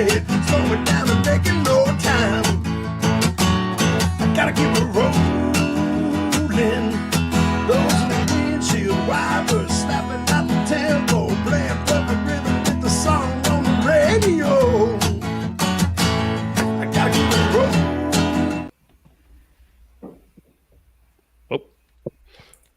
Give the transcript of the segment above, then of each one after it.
ahead, slowing down and making no time. I gotta keep it rolling. Those in the windshield wipers slapping out the tempo, playing perfect rhythm with the song on the radio. I gotta keep it rolling. Oh.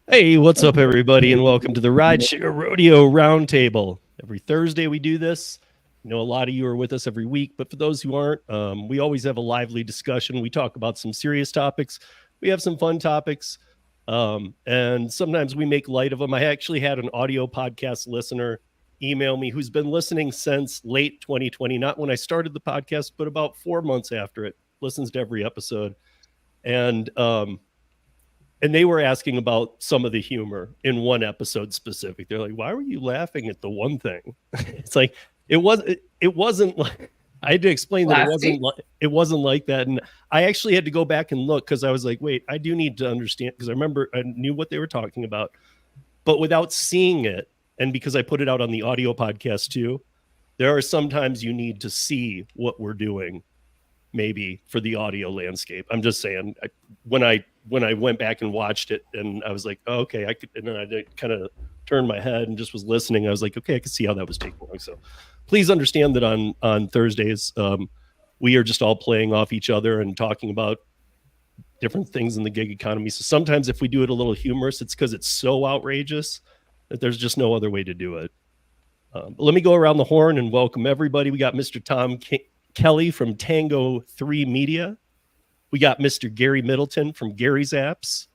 Hey, what's up, everybody, and welcome to the Rideshare Rodeo Roundtable. Every Thursday we do this. I know a lot of you are with us every week, but for those who aren't, we always have a lively discussion. We talk about some serious topics. We have some fun topics, and sometimes we make light of them. I actually had an audio podcast listener email me who's been listening since late 2020, not when I started the podcast, but about 4 months after it, listens to every episode. And they were asking about some of the humor in one episode specific. They're like, why were you laughing at the one thing? It's like, it wasn't like, I had to explain that it wasn't like that. And I actually had to go back and look because I was like, wait, I do need to understand, because I remember I knew what they were talking about, but without seeing it. And because I put it out on the audio podcast too, there are sometimes you need to see what we're doing, maybe for the audio landscape. I'm just saying, when I went back and watched it and I was like, oh, okay, I could, and then I kind of turned my head and just was listening. I was like, okay, I could see how that was taking long. So please understand that on Thursdays, we are just all playing off each other and talking about different things in the gig economy. So sometimes if we do it a little humorous, it's because it's so outrageous that there's just no other way to do it. But let me go around the horn and welcome everybody. We got Mr. Tom Kelly from Tango 3 Media. We got Mr. Gary Middleton from Gary's Apps.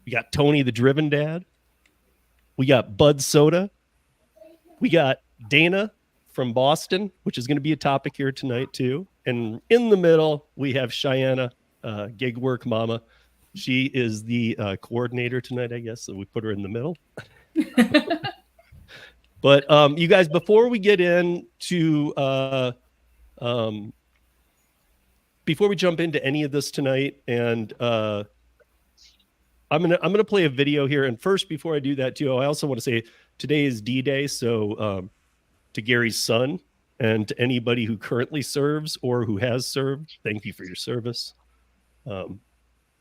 We got Tony the Driven Dad. We got Bud Soda. We got Dana from Boston, which is going to be a topic here tonight too. And in the middle, we have Cheyenne, Gig Work Mama. She is the coordinator tonight, I guess, so we put her in the middle. But you guys, before we get into before we jump into any of this tonight, and I'm gonna play a video here. And first, before I do that too, I also want to say today is D-Day. So to Gary's son and to anybody who currently serves or who has served, thank you for your service.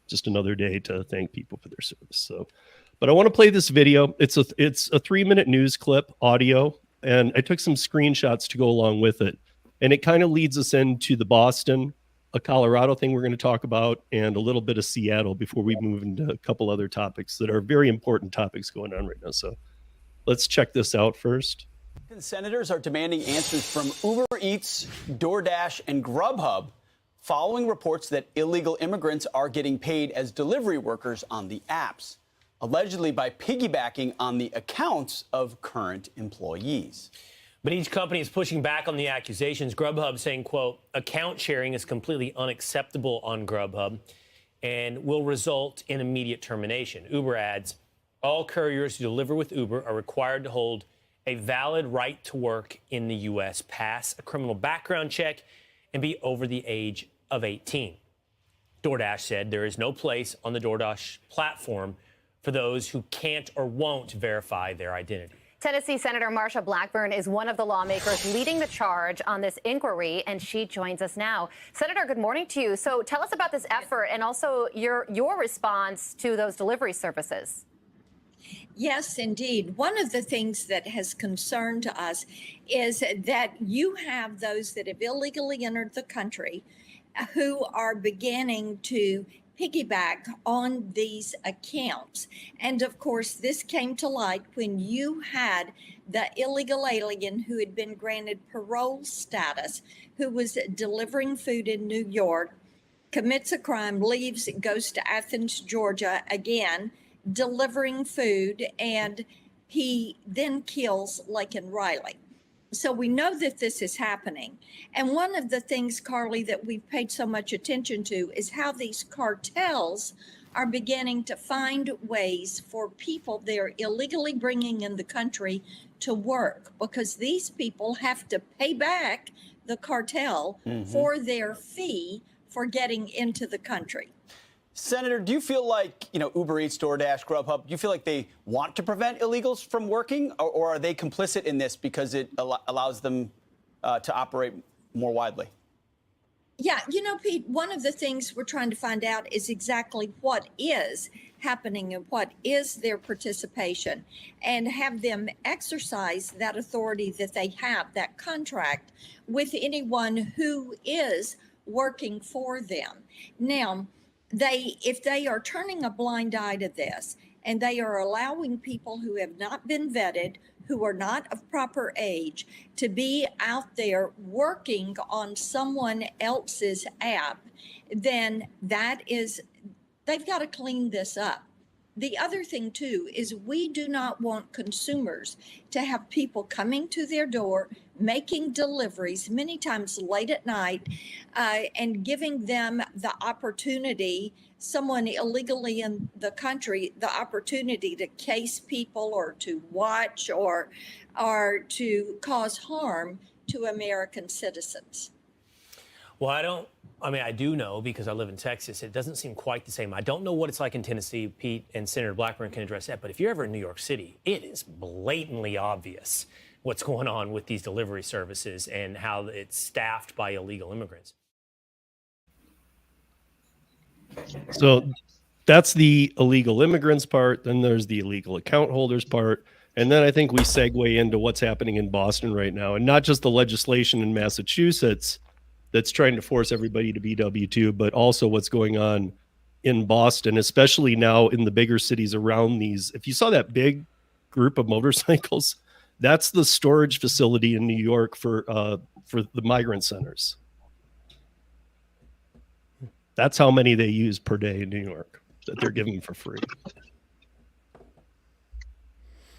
Just another day to thank people for their service. So, but I want to play this video. It's a 3-minute news clip, audio, and I took some screenshots to go along with it. And it kind of leads us into the Boston, a Colorado thing we're going to talk about, and a little bit of Seattle before we move into a couple other topics that are very important topics going on right now. So let's check this out first. Senators are demanding answers from Uber Eats, Doordash, and Grubhub following reports that illegal immigrants are getting paid as delivery workers on the apps, allegedly by piggybacking on the accounts of current employees. But each company is pushing back on the accusations. Grubhub saying, quote, account sharing is completely unacceptable on Grubhub and will result in immediate termination. Uber adds, all couriers who deliver with Uber are required to hold a valid right to work in the U.S., pass a criminal background check, and be over the age of 18. DoorDash said there is no place on the DoorDash platform for those who can't or won't verify their identity. Tennessee Senator Marsha Blackburn is one of the lawmakers leading the charge on this inquiry, and she joins us now. Senator, good morning to you. So tell us about this effort and also your response to those delivery services. Yes, indeed. One of the things that has concerned us is that you have those that have illegally entered the country who are beginning to piggyback on these accounts. And of course, this came to light when you had the illegal alien who had been granted parole status, who was delivering food in New York, commits a crime, leaves, goes to Athens, Georgia again, delivering food, and he then kills Laken Riley. So we know that this is happening. And one of the things, Carly, that we've paid so much attention to is how these cartels are beginning to find ways for people they're illegally bringing in the country to work, because these people have to pay back the cartel for their fee for getting into the country. Senator, do you feel like, Uber Eats, DoorDash, Grubhub, do you feel like they want to prevent illegals from working, or are they complicit in this because it allows them to operate more widely? Yeah, Pete, one of the things we're trying to find out is exactly what is happening and what is their participation, and have them exercise that authority that they have, that contract with anyone who is working for them. Now, if they are turning a blind eye to this and they are allowing people who have not been vetted, who are not of proper age, to be out there working on someone else's app, then they've got to clean this up. The other thing too is we do not want consumers to have people coming to their door, making deliveries many times late at night, and giving them the opportunity, someone illegally in the country, the opportunity to case people or to watch or to cause harm to American citizens. Well, I do know, because I live in Texas, it doesn't seem quite the same. I don't know what it's like in Tennessee. Pete and Senator Blackburn can address that. But if you're ever in New York City, it is blatantly obvious what's going on with these delivery services and how it's staffed by illegal immigrants. So that's the illegal immigrants part. Then there's the illegal account holders part. And then I think we segue into what's happening in Boston right now, and not just the legislation in Massachusetts that's trying to force everybody to be W-2, but also what's going on in Boston, especially now in the bigger cities around these. If you saw that big group of motorcycles, that's the storage facility in New York for the migrant centers. That's how many they use per day in New York that they're giving for free.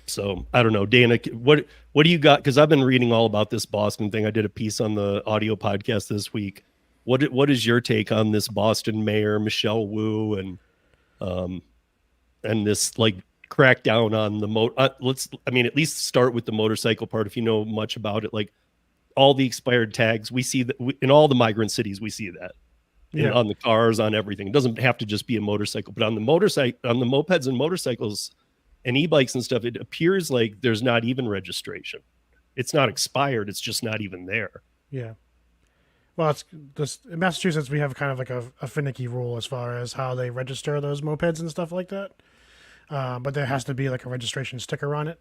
So I don't know, Dana, what do you got? Because I've been reading all about this Boston thing. I did a piece on the audio podcast this week. What is your take on this Boston mayor, Michelle Wu, and this like crackdown on the at least start with the motorcycle part. If you know much about it, like all the expired tags, we see that in all the migrant cities, we see that. Yeah. On the cars, on everything. It doesn't have to just be a motorcycle, but on the mopeds and motorcycles and e-bikes and stuff, it appears like there's not even registration. It's not expired. It's just not even there. Yeah. Well, in Massachusetts, we have kind of like a finicky rule as far as how they register those mopeds and stuff like that. But there has to be like a registration sticker on it.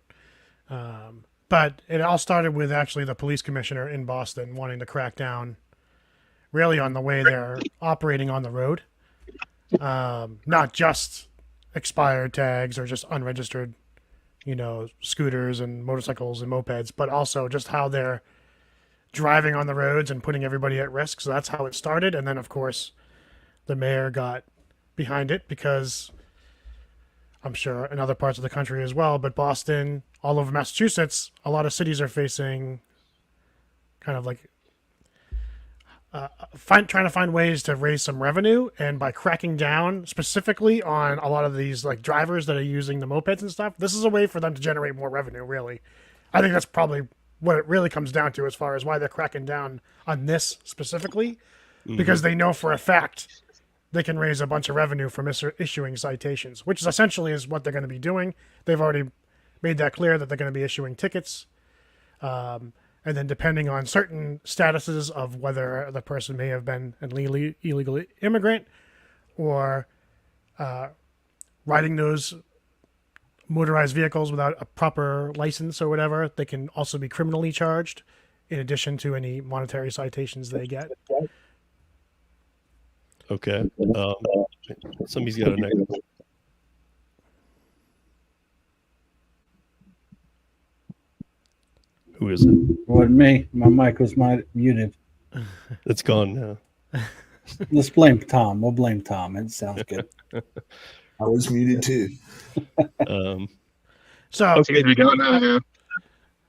But it all started with actually the police commissioner in Boston wanting to crack down really on the way they're operating on the road. Not just expired tags or just unregistered, scooters and motorcycles and mopeds, but also just how they're driving on the roads and putting everybody at risk. So that's how it started. And then, of course, the mayor got behind it because I'm sure in other parts of the country as well, but Boston, all over Massachusetts, a lot of cities are facing kind of like trying to find ways to raise some revenue, and by cracking down specifically on a lot of these like drivers that are using the mopeds and stuff, this is a way for them to generate more revenue. Really, I think that's probably what it really comes down to as far as why they're cracking down on this specifically, because they know for a fact they can raise a bunch of revenue from issuing citations, which is essentially is what they're going to be doing. They've already made that clear that they're going to be issuing tickets. And then depending on certain statuses of whether the person may have been an illegal immigrant or riding those motorized vehicles without a proper license or whatever, they can also be criminally charged in addition to any monetary citations they get. Okay. Somebody's got a negative. Who is it? Wasn't me. My mic was muted. It's gone now. Let's blame Tom. We'll blame Tom. It sounds good. I was muted too. So okay, we go now.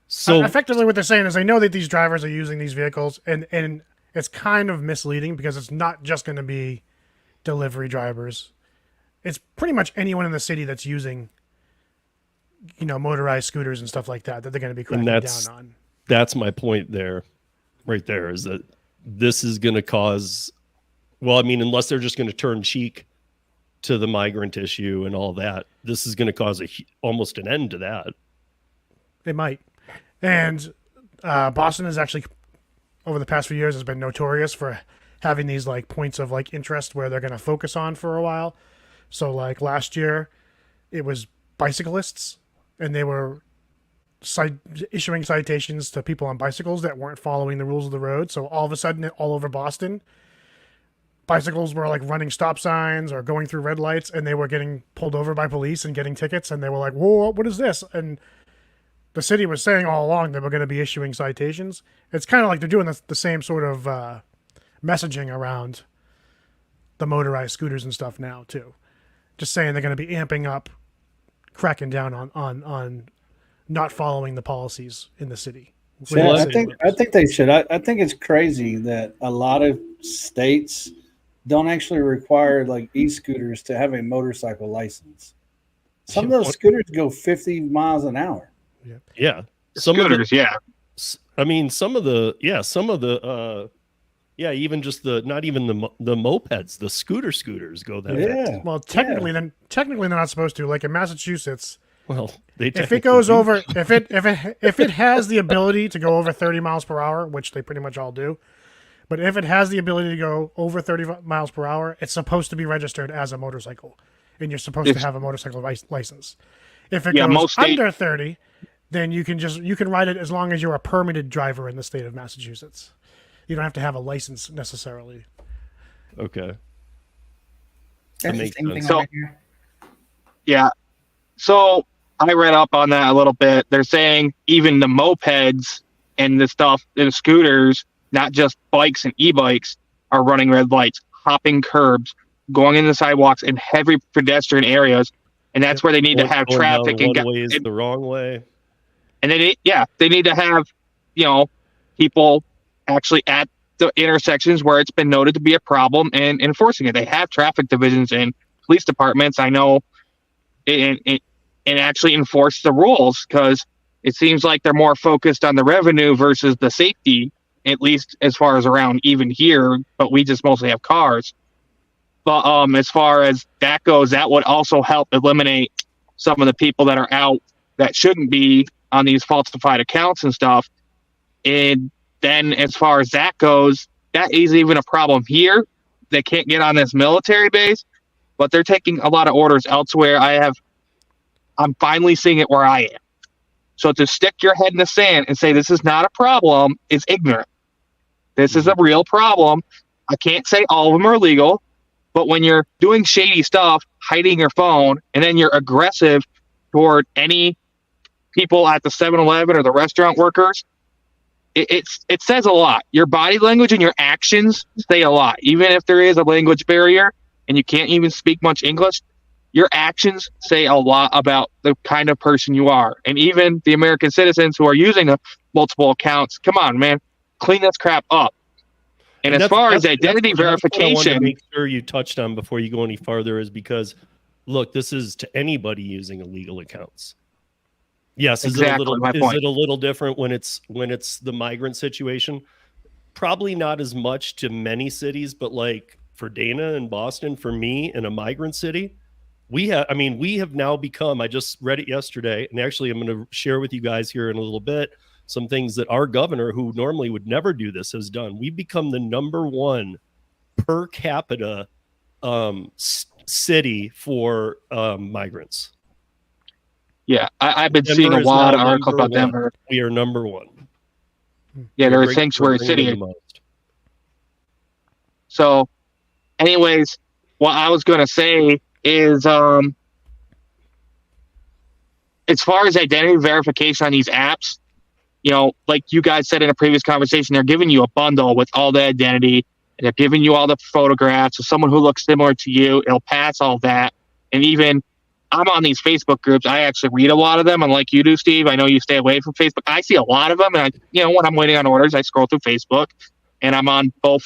So effectively what they're saying is they know that these drivers are using these vehicles, and it's kind of misleading because it's not just going to be delivery drivers. It's pretty much anyone in the city that's using motorized scooters and stuff like that they're going to be cracking down on. That's my point there, right there, is that this is going to cause, unless they're just going to turn cheek to the migrant issue and all that, this is going to cause almost an end to that. It might. And Boston is actually over the past few years has been notorious for having these like points of like interest where they're going to focus on for a while. So like last year, it was bicyclists, and they were issuing citations to people on bicycles that weren't following the rules of the road. So all of a sudden, all over Boston, bicycles were like running stop signs or going through red lights, and they were getting pulled over by police and getting tickets. And they were like, "Whoa, what is this?" And the city was saying all along they were going to be issuing citations. It's kind of like they're doing the same sort of messaging around the motorized scooters and stuff now too. Just saying they're going to be amping up, cracking down on not following the policies in the city. Yeah, I think they should. I think it's crazy that a lot of states don't actually require like e-scooters to have a motorcycle license. Some of those scooters go 50 miles an hour. Yeah. Scooters, yeah. I mean, some of the even just not even the mopeds, the scooters go that fast. Well, technically they're not supposed to. Like in Massachusetts, well, if it goes over, if it has the ability to go over 30 miles per hour, which they pretty much all do, but if it has the ability to go over 30 miles per hour, it's supposed to be registered as a motorcycle, and you're supposed to have a motorcycle license. If it goes under 30, then you can ride it as long as you're a permitted driver in the state of Massachusetts. You don't have to have a license necessarily. Okay. That makes sense. So, yeah. So I read up on that a little bit. They're saying even the mopeds and the stuff, the scooters, not just bikes and e-bikes, are running red lights, hopping curbs, going into sidewalks in heavy pedestrian areas, and that's where they need to have traffic. And one way is the wrong way. And they need to have, people actually at the intersections where it's been noted to be a problem and enforcing it. They have traffic divisions in police departments, I know, and actually enforce the rules, because it seems like they're more focused on the revenue versus the safety, at least as far as around even here, but we just mostly have cars. But as far as that goes, that would also help eliminate some of the people that are out that shouldn't be on these falsified accounts and stuff. And then as far as that goes, that is even a problem here. They can't get on this military base, but they're taking a lot of orders elsewhere. I'm finally seeing it where I am. So to stick your head in the sand and say this is not a problem is ignorant. This is a real problem. I can't say all of them are illegal, but when you're doing shady stuff, hiding your phone, and then you're aggressive toward any people at the 7-Eleven or the restaurant workers, it says a lot. Your body language and your actions say a lot. Even if there is a language barrier and you can't even speak much English, your actions say a lot about the kind of person you are. And even the American citizens who are using multiple accounts, come on, man, clean this crap up. And as far as identity verification, I want to make sure you touched on before you go any farther is because, look, this is to anybody using illegal accounts. Yes, exactly, is it a little different when it's the migrant situation? Probably not as much to many cities, but like for Dana and Boston, for me in a migrant city, we have now become, I just read it yesterday, and actually I'm going to share with you guys here in a little bit some things that our governor, who normally would never do this, has done. We've become the #1 per capita city for migrants. Yeah, I've been seeing a lot of articles about Denver. We are #1. Yeah, they're a sanctuary city. So, anyways, what I was going to say is, as far as identity verification on these apps, like you guys said in a previous conversation, they're giving you a bundle with all the identity, and they're giving you all the photographs of someone who looks similar to you. It'll pass all that, and even I'm on these Facebook groups. I actually read a lot of them, unlike you do, Steve. I know you stay away from Facebook. I see a lot of them, and when I'm waiting on orders, I scroll through Facebook, and I'm on both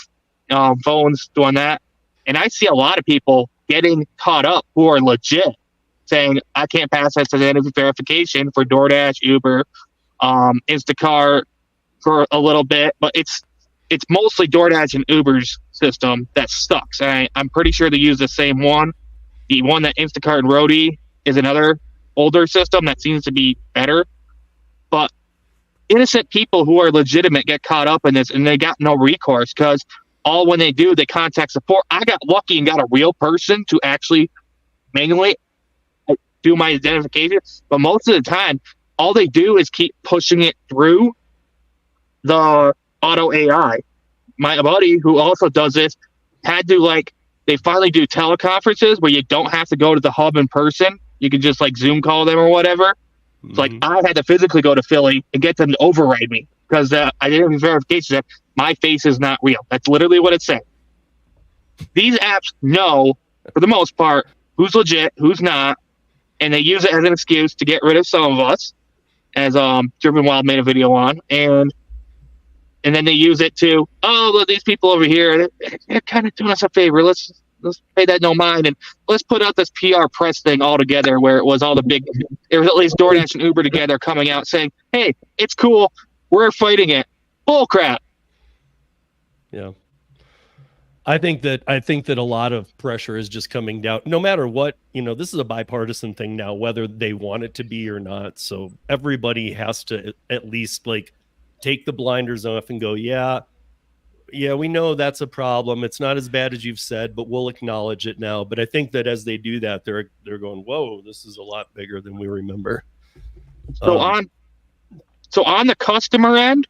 phones doing that, and I see a lot of people getting caught up who are legit, saying I can't pass this identity verification for DoorDash, Uber, Instacart for a little bit, but it's mostly DoorDash and Uber's system that sucks. I'm pretty sure they use the same one. The one that Instacart and Rodeo is another older system that seems to be better. But innocent people who are legitimate get caught up in this, and they got no recourse because when they do, they contact support. I got lucky and got a real person to actually manually do my identification, but most of the time, all they do is keep pushing it through the auto AI. My buddy who also does this had to they finally do teleconferences where you don't have to go to the hub in person. You can just Zoom call them or whatever. It's I had to physically go to Philly and get them to override me because identity verification that my face is not real. That's literally what it said. These apps know, for the most part, who's legit, who's not, and they use it as an excuse to get rid of some of us, as Driven Wild made a video on, and then they use it to, look, these people over here, they're kind of doing us a favor. Let's pay that no mind, and let's put out this PR press thing all together where it was all the big, it was at least DoorDash and Uber together coming out saying, hey, it's cool, we're fighting it. Bull crap. Yeah. I think that a lot of pressure is just coming down, no matter what, this is a bipartisan thing now, whether they want it to be or not. So everybody has to at least take the blinders off and go, yeah, we know that's a problem. It's not as bad as you've said, but we'll acknowledge it now. But I think that as they do that, they're going, whoa, this is a lot bigger than we remember. So on the customer end,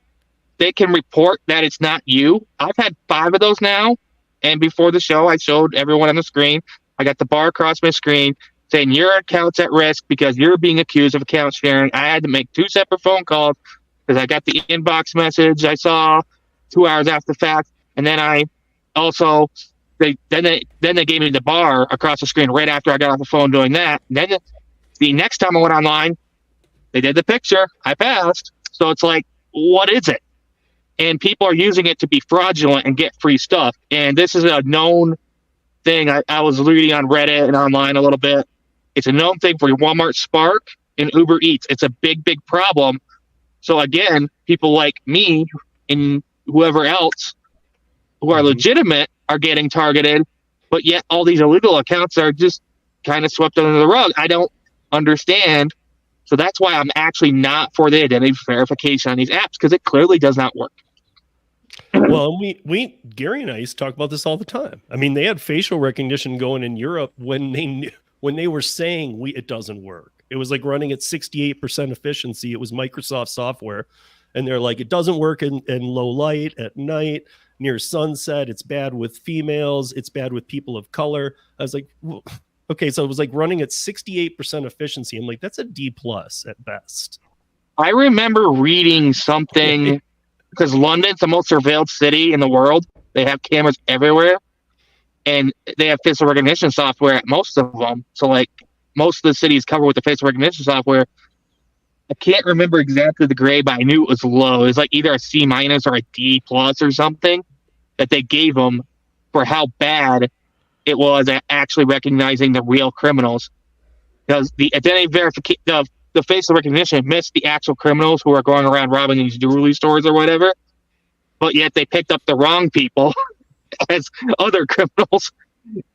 they can report that it's not you. I've had 5 of those now. And before the show, I showed everyone on the screen. I got the bar across my screen saying your account's at risk because you're being accused of account sharing. I had to make 2 separate phone calls because I got the inbox message I saw 2 hours after the fact, and then I also they gave me the bar across the screen right after I got off the phone doing that. And then the next time I went online, they did the picture. I passed. So it's what is it? And people are using it to be fraudulent and get free stuff. And this is a known thing. I was reading on Reddit and online a little bit. It's a known thing for Walmart Spark and Uber Eats. It's a big, big problem. So again, people like me and whoever else who are legitimate are getting targeted, but yet all these illegal accounts are just kind of swept under the rug. I don't understand. So that's why I'm actually not for the identity verification on these apps, because it clearly does not work. Well, Gary and I used to talk about this all the time. I mean, they had facial recognition going in Europe when they were saying it doesn't work. It was running at 68% efficiency. It was Microsoft software. And they're it doesn't work in low light at night, near sunset. It's bad with females. It's bad with people of color. I was well, okay, so it was running at 68% efficiency. I'm that's a D+ at best. I remember reading something because London's the most surveilled city in the world. They have cameras everywhere, and they have facial recognition software at most of them. So most of the cities covered with the facial recognition software. I can't remember exactly the grade, but I knew it was low. It was either a C- or a D+ or something that they gave them for how bad it was at actually recognizing the real criminals. Because the identity verification, the facial recognition missed the actual criminals who are going around robbing these jewelry stores or whatever, but yet they picked up the wrong people as other criminals,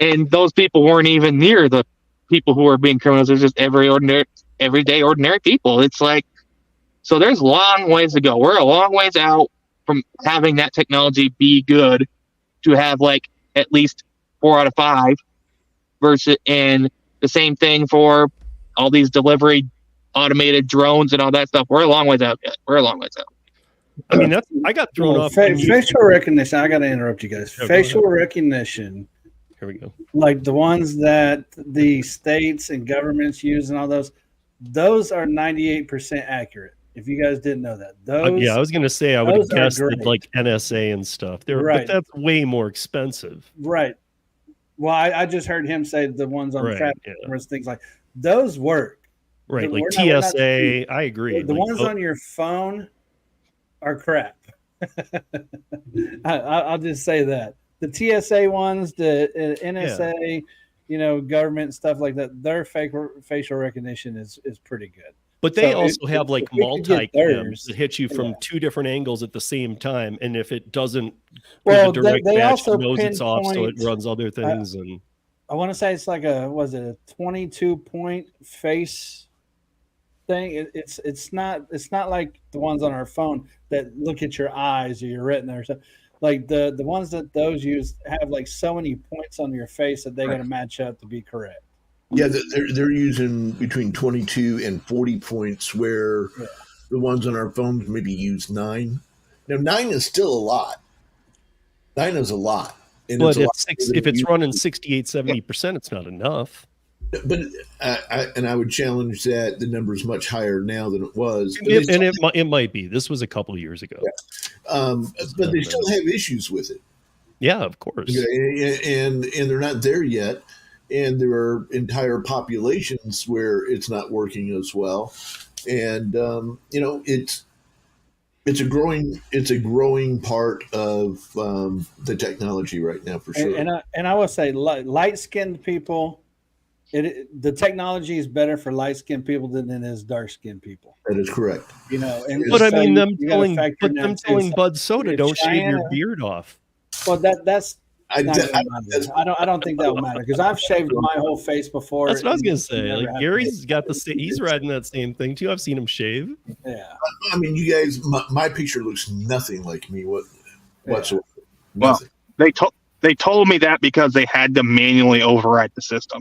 and those people weren't even near the people who were being criminals. They're just everyday ordinary people. It's so there's long ways to go. We're a long ways out from having that technology be good to have at least 4 out of 5 versus, and the same thing for all these delivery automated drones and all that stuff. We're a long ways out yet. We're a long ways out. I mean, I got thrown off. Facial recognition. I got to interrupt you guys. Oh, facial recognition. Here we go. The ones that the states and governments use and all those are 98% accurate. If you guys didn't know that, I was going to say I would have guessed that NSA and stuff. But that's way more expensive. Right. Well, I just heard him say the ones on traffic cameras, things those work. Right, TSA. I agree. The ones on your phone are crap. I'll just say that. The TSA ones, the NSA, government stuff like that, their facial recognition is pretty good. But they also have multi-cams that hit you from 2 different angles at the same time, and if it doesn't give a direct match, it knows it's off, so it runs other things. And I want to say it's a 22-point face thing. It's not like the ones on our phone that look at your eyes or your retina or something. Like the ones that those use have like so many points on your face that they got to match up to be correct. Yeah, they're using between 22 and 40 points, where the ones on our phones maybe use 9. Now 9 is still a lot. 9 is a lot. And But it's if it's running 68, 70%, it's not enough. But I would challenge that the number is much higher now than it was. But It might be. This was a couple of years ago. Yeah. But they still have issues with it. Yeah, of course. And they're not there yet. And there are entire populations where it's not working as well. And it's a growing part of the technology right now, for sure. And I will say, light-skinned people, the technology is better for light-skinned people than it is dark-skinned people. That is correct. But I mean, them telling Bud Soda, don't shave your beard off. Well, that's. I don't think that will matter, because I've shaved my whole face before. That's what I was gonna say. Like Gary's got he's riding that same thing too. I've seen him shave. Yeah. I mean, you guys, my picture looks nothing like me whatsoever. Well, they told me that because they had to manually override the system.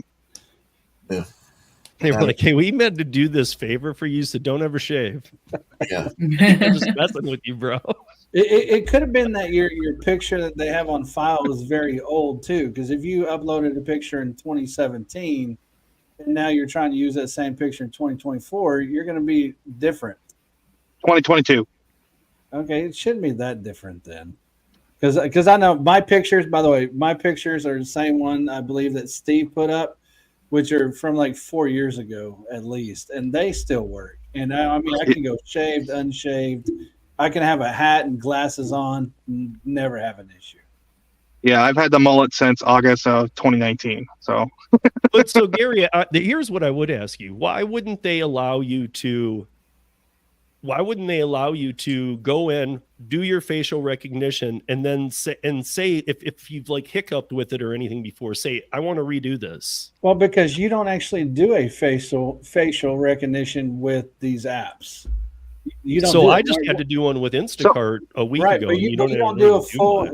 Yeah. They were like, "Hey, we meant to do this favor for you, so don't ever shave." Yeah. I'm just messing with you, bro. It could have been that your picture that they have on file was very old too, because if you uploaded a picture in 2017 and now you're trying to use that same picture in 2024, you're going to be different. 2022. Okay, it shouldn't be that different then, because I know my pictures. By the way, my pictures are the same one I believe that Steve put up, which are from like 4 years ago at least, and they still work. And I mean, I can go shaved, unshaved. I can have a hat and glasses on, never have an issue. Yeah, I've had the mullet since August of 2019. So, so Gary, here's what I would ask you: Why wouldn't they allow you to go in, do your facial recognition, and then say if you've like hiccuped with it or anything before, say, I want to redo this? Well, because you don't actually do a facial recognition with these apps. You don't. So I just had to do one with Instacart a week ago. But you don't do a full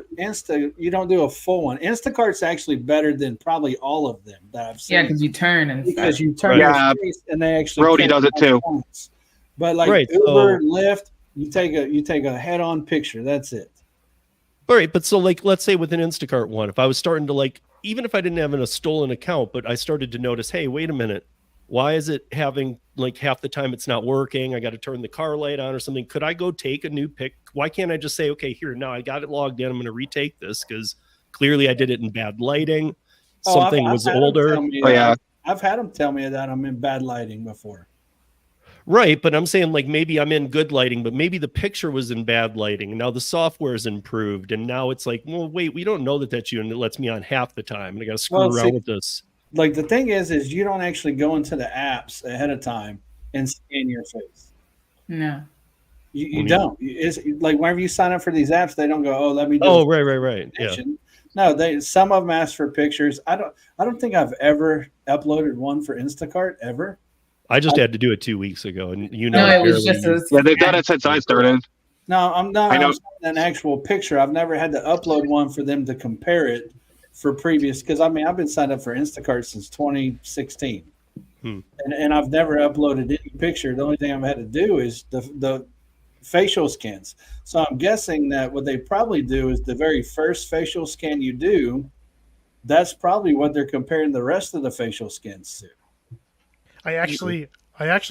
You don't do a full one. Instacart's actually better than probably all of them that I've seen. Yeah, because you turn your face, and they actually. Rodeo does it too. Points. But like Uber, Lyft, you take a head-on picture. That's it. All right, but so like, let's say with an Instacart one, if I was starting to like, even if I didn't have a stolen account, but I started to notice, hey, wait a minute. Why is it having like half the time it's not working? I got to turn the car light on or something. Could I go take a new pic? Why can't I just say, okay, here, now I got it logged in. I'm going to retake this because clearly I did it in bad lighting. Something was older. I've had them tell me that I'm in bad lighting before. Right. But I'm saying like maybe I'm in good lighting, but maybe the picture was in bad lighting. Now the software is improved. And now it's like, well, wait, we don't know that's you. And it lets me on half the time. And I got to screw around with this. Like the thing is you don't actually go into the apps ahead of time and scan your face. No, you don't. It's like whenever you sign up for these apps, they don't go, "Oh, let me." Right. Yeah. No, some of them ask for pictures. I don't think I've ever uploaded one for Instacart ever. I just had to do it 2 weeks ago, and it was just they've done it since I started. No, I'm not. I'm an actual picture. I've never had to upload one for them to compare it. For previous, because I mean I've been signed up for Instacart since 2016, and I've never uploaded any picture. The only thing I've had to do is the facial scans. So I'm guessing that what they probably do is the very first facial scan you do, that's probably what they're comparing the rest of the facial scans to. I actually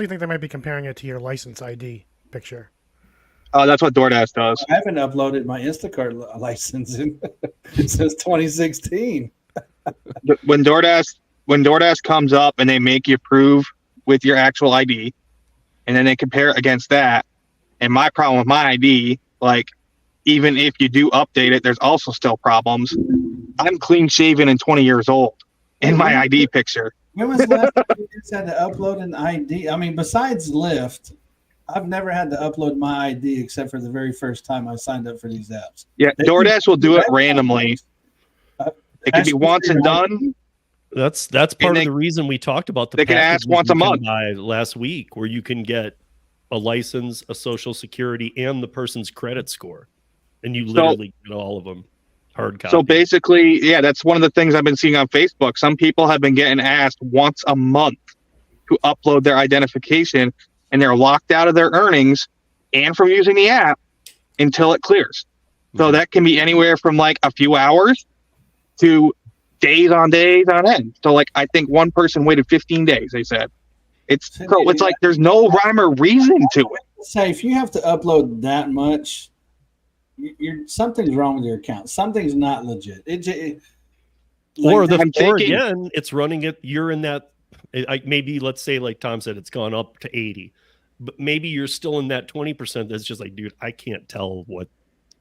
think they might be comparing it to your license ID picture. Oh, that's what Doordash does. I haven't uploaded my Instacart license since 2016. When DoorDash comes up and they make you prove with your actual ID, and then they compare it against that. And my problem with my ID, like even if you do update it, there's also still problems. I'm clean shaven and 20 years old in my ID picture. When was the last time you just had to upload an ID? I mean, besides Lyft, I've never had to upload my ID except for the very first time I signed up for these apps. Yeah, DoorDash will do it randomly. It can be once and done. That's part they- of the reason we talked about the they can ask packages once a you can month. buy last week, where you can get a license, a social security, and the person's credit score, and you literally get all of them hard copy. So basically, yeah, that's one of the things I've been seeing on Facebook. Some people have been getting asked once a month to upload their identification, and they're locked out of their earnings and from using the app until it clears. So that can be anywhere from like a few hours to days on end. So like I think one person waited 15 days, they said. It's like there's no rhyme or reason to it. Say if you have to upload that much, something's wrong with your account. Something's not legit. Or I'm thinking- again, it's running it. You're in that. Maybe let's say, like Tom said, it's gone up to 80, but maybe you're still in that 20% that's just like, dude, I can't tell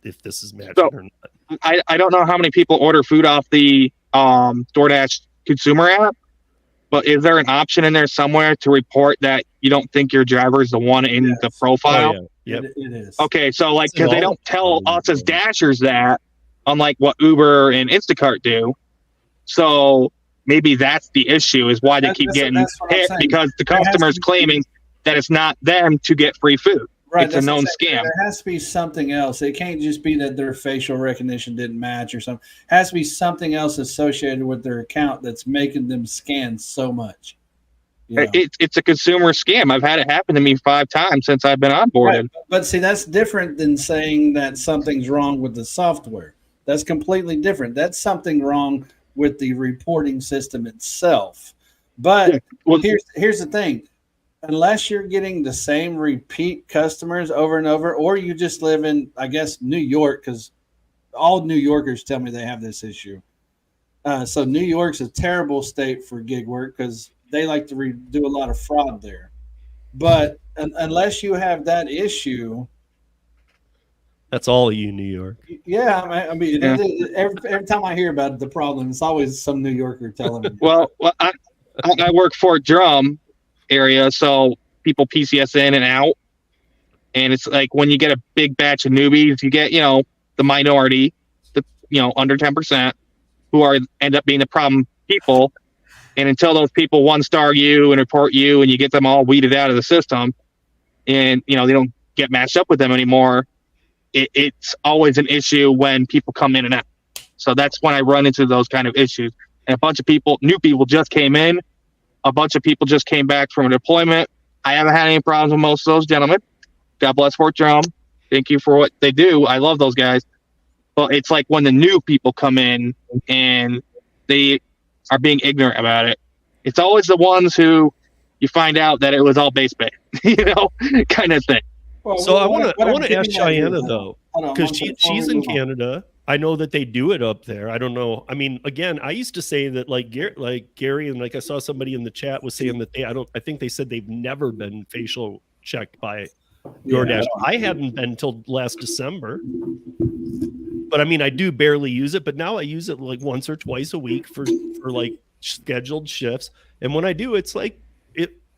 if this is matching or not. I don't know how many people order food off the DoorDash consumer app, but is there an option in there somewhere to report that you don't think your driver is the one in the profile? Oh, yeah. Yep. It is. Okay, so like, It's in because they all don't tell us as dashers that, unlike what Uber and Instacart do. So maybe that's the issue, is why they keep getting that's what I'm hit, saying. because the There has customer's to be- claiming that it's not them to get free food. Right, It's a known that's scam. There has to be something else. It can't just be that their facial recognition didn't match or something. It has to be something else associated with their account that's making them scan so much. You know? It's a consumer scam. I've had it happen to me 5 times since I've been onboarded. Right. But see, that's different than saying that something's wrong with the software. That's completely different. That's something wrong with the reporting system itself. But Yeah, well- here's the thing. Unless you're getting the same repeat customers over and over, or you just live in, I guess, New York, because all New Yorkers tell me they have this issue. So New York's a terrible state for gig work because they like to do a lot of fraud there. But unless you have that issue, That's all of you, New York. yeah, I mean, every time I hear about the problem, it's always some New Yorker telling me. Well, I work Fort Drum area, so people PCS in and out, and it's like when you get a big batch of newbies, you get the minority, under 10%, who end up being the problem people, and until those people 1-star you and report you, and you get them all weeded out of the system, and they don't get matched up with them anymore, it's always an issue when people come in and out. So that's when I run into those kind of issues. And a bunch of new people just came in. A bunch of people just came back from a deployment. I haven't had any problems with most of those gentlemen. God bless Fort Drum. Thank you for what they do. I love those guys. But it's like when the new people come in and they are being ignorant about it. It's always the ones who you find out that it was all base bait, kind of thing. Well, So I what want I'm to getting ask at Cheyenne is- though, hold on, because before she's we in move on. Canada. I know that they do it up there. I don't know. I mean, again, I used to say that like Gary and like I saw somebody in the chat was saying that I think they said they've never been facial checked by DoorDash. I hadn't been until last December. But I mean, I do barely use it, but now I use it like once or twice a week for like scheduled shifts. And when I do, it's like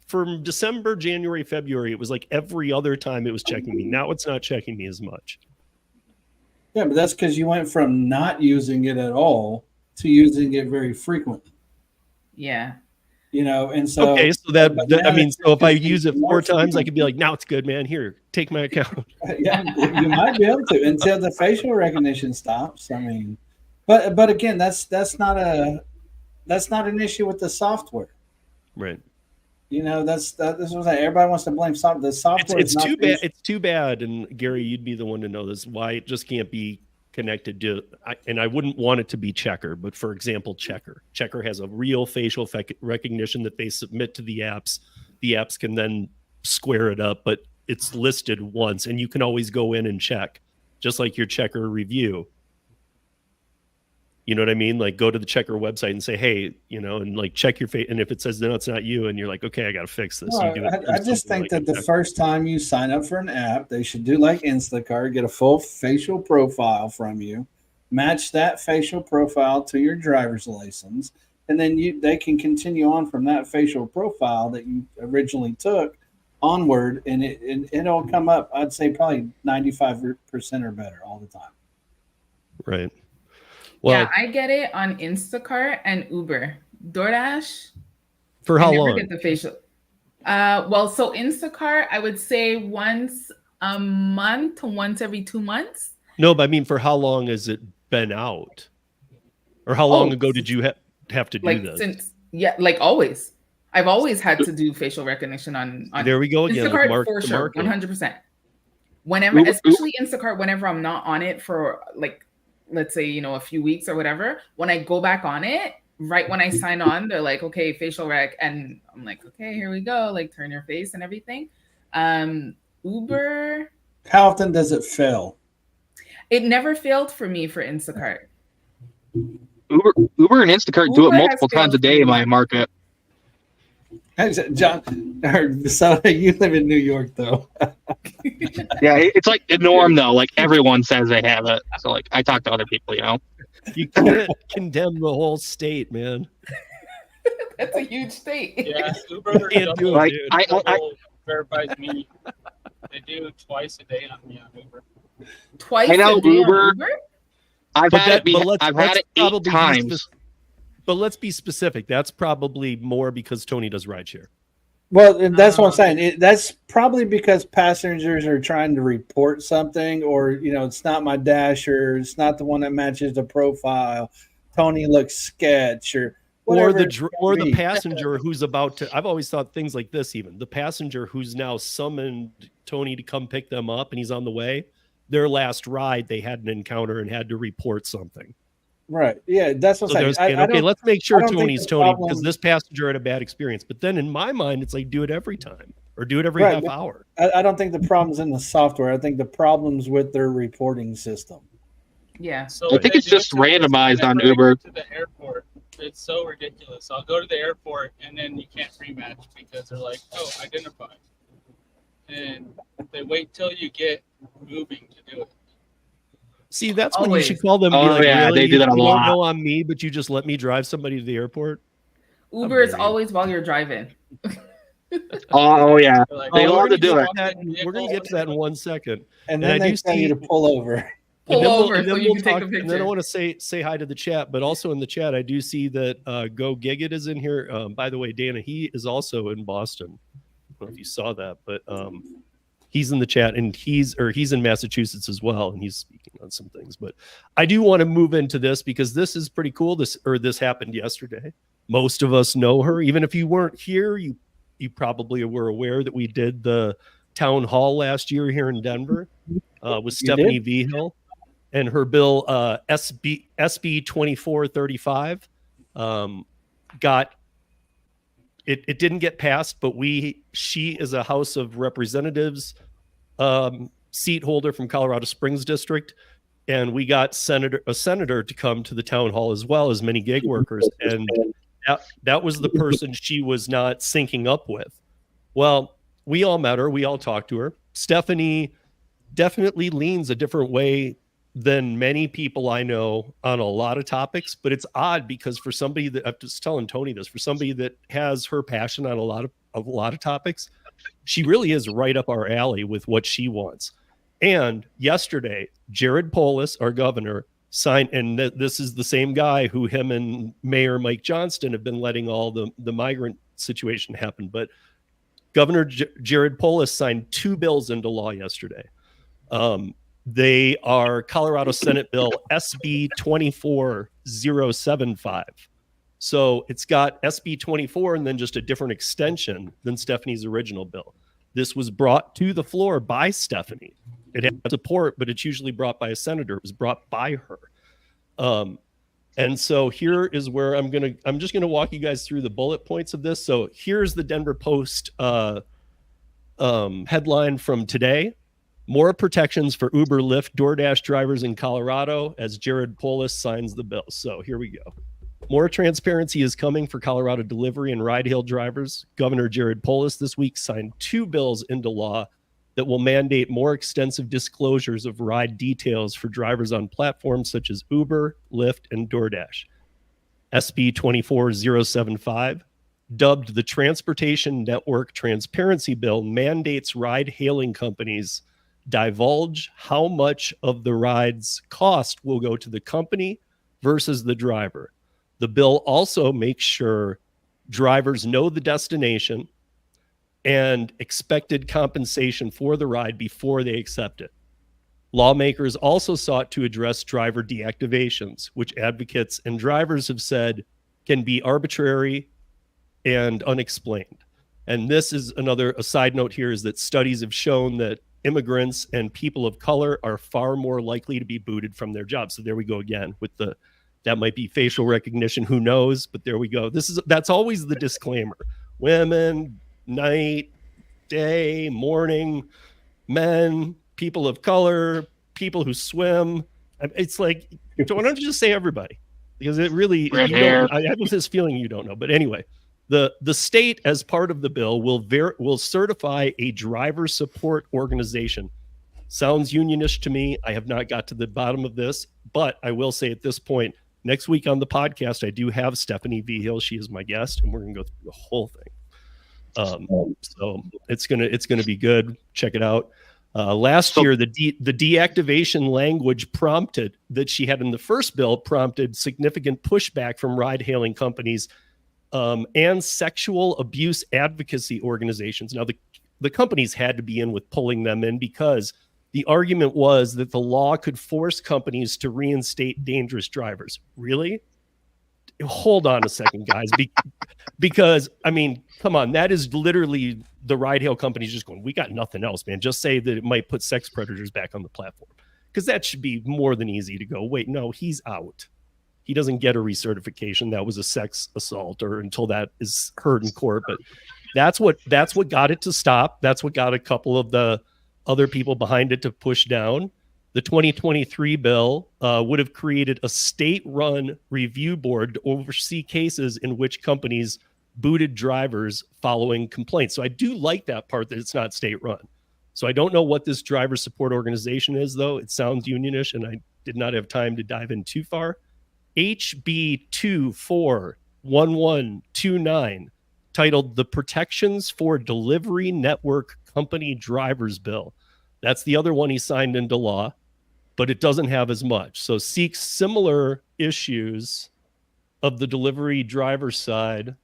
from December, January, February, it was like every other time it was checking me. Now it's not checking me as much. Yeah, but that's because you went from not using it at all to using it very frequently. Yeah. And so Okay, so so if I use it 4 times, I could be like, now it's good, man. Here, take my account. yeah, you might be able to until the facial recognition stops. I mean, but again, that's not an issue with the software. Right. This is what everybody wants to blame software. The software It's is not too bad. It's too bad. And Gary, you'd be the one to know this. Why it just can't be connected to. And I wouldn't want it to be Checker, but for example, Checker has a real facial recognition that they submit to the apps. The apps can then square it up, but it's listed once, and you can always go in and check, just like your Checker review. You know what I mean? Like go to the Checker website and say, hey, and like check your face. And if it says, no, it's not you. And you're like, okay, I got to fix this. No, You do it I just think like that the Checker. first time you sign up for an app, they should do like Instacart, get a full facial profile from you, match that facial profile to your driver's license, and then they can continue on from that facial profile that you originally took onward, and it'll come up, I'd say probably 95% or better all the time. Right. Well, Yeah, I get it on Instacart and Uber. DoorDash. For how I never long? get the facial. Well, so Instacart, I would say once a month, once every 2 months. No, but I mean, for how long has it been out? Or how long ago did you have to do like this? Since like always. I've always had to do facial recognition on there we go again. Instacart for sure, 100%. Whenever, especially Instacart, whenever I'm not on it for like, let's say, you know, a few weeks or whatever, when I go back on it, right when I sign on, they're like, okay, facial rec. And I'm like, okay, here we go. Like turn your face and everything. Uber. How often does it fail? It never failed for me for Instacart. Uber and Instacart do it multiple times a day in my market. John, so you live in New York, though. Yeah, it's like the norm, though. Like everyone says they have it. So, like, I talk to other people, you know. You can't condemn the whole state, man. That's a huge state. Yeah, Uber Can't do it, dude. I verifies me. They do twice a day on me on Uber. Twice I know a day Uber. on Uber? I've had it 8 times. But let's be specific. That's probably more because Tony does rideshare. Well, that's what I'm saying. That's probably because passengers are trying to report something, or you know, it's not my dasher, it's not the one that matches the profile. Tony looks sketch, or whatever. Or the passenger who's about to. I've always thought things like this. Even the passenger who's now summoned Tony to come pick them up, and he's on the way. Their last ride, they had an encounter and had to report something. Right. Yeah, that's what I'm saying. Okay, let's make sure Tony's Tony because this passenger had a bad experience. But then in my mind, it's like do it every time or do it every half hour. I don't think the problem's in the software. I think the problem's with their reporting system. Yeah. So I think it's just randomized on Uber. To the airport, it's so ridiculous. I'll go to the airport and then you can't rematch because they're like, "Oh, identify," and they wait till you get moving to do it. See, that's when you should call them. And be like, yeah, really? they do that a you lot. don't know I'm me, but you just let me drive somebody to the airport. Uber is always while you're driving. Oh yeah, they love to do it. We're going to get to that in 1 second. And then they tell you to pull over. Pull over so you can take a picture. And then I want to say hi to the chat, but also in the chat, I do see that Go Gigit is in here. By the way, Dana, he is also in Boston. I don't know if you saw that, but he's in the chat, and he's in Massachusetts as well, and he's speaking on some things. But I do want to move into this because this is pretty cool. This happened yesterday. Most of us know her, even if you weren't here. You probably were aware that we did the town hall last year here in Denver with Stephanie Vigil and her bill SB 2435 got. It didn't get passed, but she is a House of Representatives seat holder from Colorado Springs district, and we got a senator to come to the town hall as well as many gig workers, and that was the person she was not syncing up with. Well, we all met her, we all talked to her. Stephanie definitely leans a different way than many people I know on a lot of topics, but it's odd because for somebody that I'm just telling Tony this, for somebody that has her passion on a lot of topics, she really is right up our alley with what she wants. And yesterday, Jared Polis, our governor, signed, and this is the same guy who him and Mayor Mike Johnston have been letting all the migrant situation happen. But Governor Jared Polis signed 2 bills into law yesterday. They are Colorado Senate Bill SB 24075. So it's got SB 24 and then just a different extension than Stephanie's original bill. This was brought to the floor by Stephanie. It had support, but it's usually brought by a senator. It was brought by her. And so here is where I'm just gonna walk you guys through the bullet points of this. So here's the Denver Post headline from today. More protections for Uber, Lyft, Doordash drivers in Colorado as Jared Polis signs the bill. So here we go. More transparency is coming for Colorado delivery and ride-hail drivers. Governor Jared Polis this week signed 2 bills into law that will mandate more extensive disclosures of ride details for drivers on platforms such as Uber, Lyft, and Doordash. SB 24075, dubbed the Transportation Network Transparency Bill, mandates ride-hailing companies divulge how much of the ride's cost will go to the company versus the driver. The bill also makes sure drivers know the destination and expected compensation for the ride before they accept it. Lawmakers also sought to address driver deactivations, which advocates and drivers have said can be arbitrary and unexplained. And this is a side note here, is that studies have shown that immigrants and people of color are far more likely to be booted from their jobs. So there we go again with that might be facial recognition, who knows, but there we go. That's always the disclaimer. Women, night, day, morning, men, people of color, people who swim. It's like, why don't you just say everybody? Because it really, I have this feeling you don't know. But anyway, the state, as part of the bill, will certify a driver support organization. Sounds unionish to me. I have not got to the bottom of this, but I will say at this point, next week on the podcast, I do have Stephanie Vigil. She is my guest, and we're going to go through the whole thing. So it's gonna be good. Check it out. Last year, the deactivation language that she had in the first bill prompted significant pushback from ride-hailing companies and sexual abuse advocacy organizations. Now, the companies had to be in with pulling them in because the argument was that the law could force companies to reinstate dangerous drivers. Really? Hold on a second, guys. Because, I mean, come on. That is literally the ride-hail companies just going, we got nothing else, man. Just say that it might put sex predators back on the platform. Because that should be more than easy to go, wait, no, he's out. He doesn't get a recertification. That was a sex assault, or until that is heard in court. But that's what got it to stop. That's what got a couple of the other people behind it to push down. The 2023 bill would have created a state-run review board to oversee cases in which companies booted drivers following complaints. So I do like that part, that it's not state-run. So I don't know what this driver support organization is, though. It sounds unionish, and I did not have time to dive in too far. HB 241129, titled The Protections for Delivery Network Company Drivers Bill. That's the other one he signed into law, but it doesn't have as much. So seeks similar issues of the delivery driver side.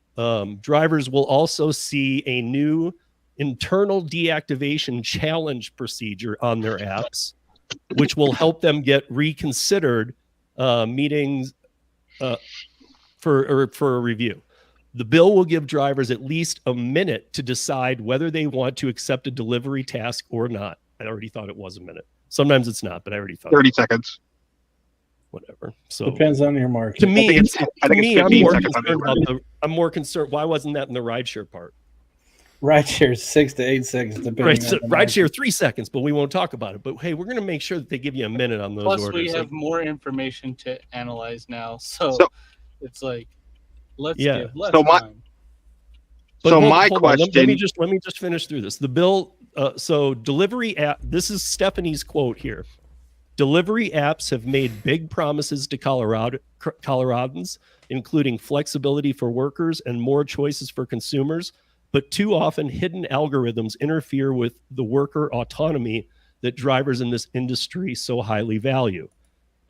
Drivers will also see a new internal deactivation challenge procedure on their apps, which will help them get reconsidered meetings for a review. The bill will give drivers at least a minute to decide whether they want to accept a delivery task or not. I already thought it was a minute. Sometimes it's not, but I already thought 30 seconds. Whatever. So depends on your market. To me, I'm more concerned. Why wasn't that in the rideshare part? Rideshare is 6 to 8 seconds, depending. Right, so rideshare 3 seconds, but we won't talk about it. But hey, we're going to make sure that they give you a minute on those orders. Plus, we have more information to analyze now, so it's like let's give less time. But my question. Let me just finish through this. The bill. So delivery app. This is Stephanie's quote here. Delivery apps have made big promises to Coloradans, including flexibility for workers and more choices for consumers. But too often, hidden algorithms interfere with the worker autonomy that drivers in this industry so highly value.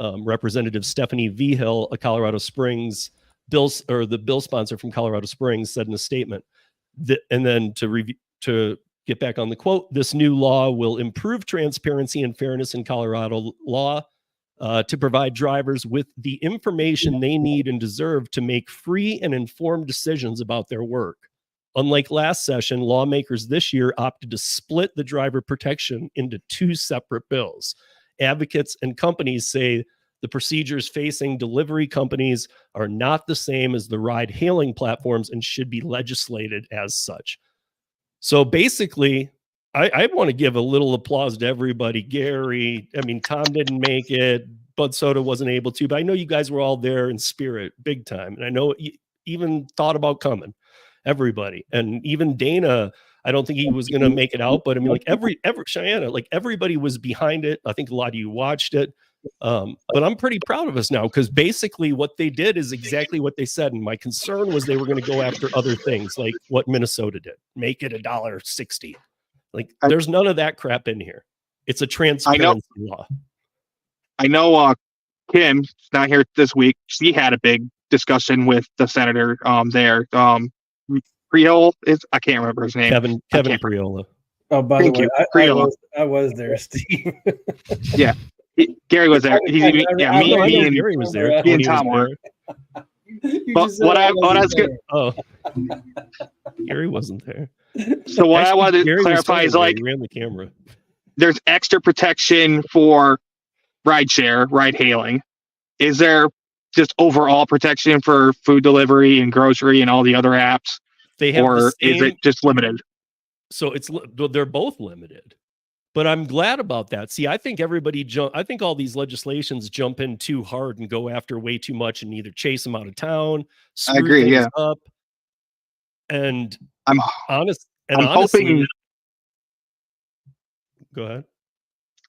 Representative Stephanie Vigil, a Colorado Springs the bill sponsor from Colorado Springs, said in a statement and then to get back on the quote, this new law will improve transparency and fairness in Colorado law to provide drivers with the information they need and deserve to make free and informed decisions about their work. Unlike last session, lawmakers this year opted to split the driver protection into two separate bills. Advocates and companies say the procedures facing delivery companies are not the same as the ride-hailing platforms and should be legislated as such. So basically, I want to give a little applause to everybody. Gary, Tom didn't make it. Bud Soda wasn't able to, but I know you guys were all there in spirit, big time. And I know you even thought about coming. Everybody, and even Dana, I don't think he was going to make it out, but every Cheyenne, everybody was behind it. I think a lot of you watched it, but I'm pretty proud of us now, because basically what they did is exactly what they said. And my concern was they were going to go after other things, like what Minnesota did, make it $1.60. There's none of that crap in here. It's a transparency law. I know Kim's not here this week. She had a big discussion with the senator there. Priol is, I can't remember his name. Kevin Priola. Oh, by the Thank way, you. I was there, Steve. Yeah, Gary was there. Me and Gary was there. Me and Tom were. But what I was good. Oh, Gary wasn't there. So what I wanted to Gary clarify is like he ran the camera. there's extra protection for ride hailing. Is there just overall protection for food delivery and grocery and all the other apps? They have or is it just limited? So they're both limited. But I'm glad about that. See, I think I think all these legislations jump in too hard and go after way too much and either chase them out of town, I agree, yeah. up. And I'm honestly, hoping. Go ahead.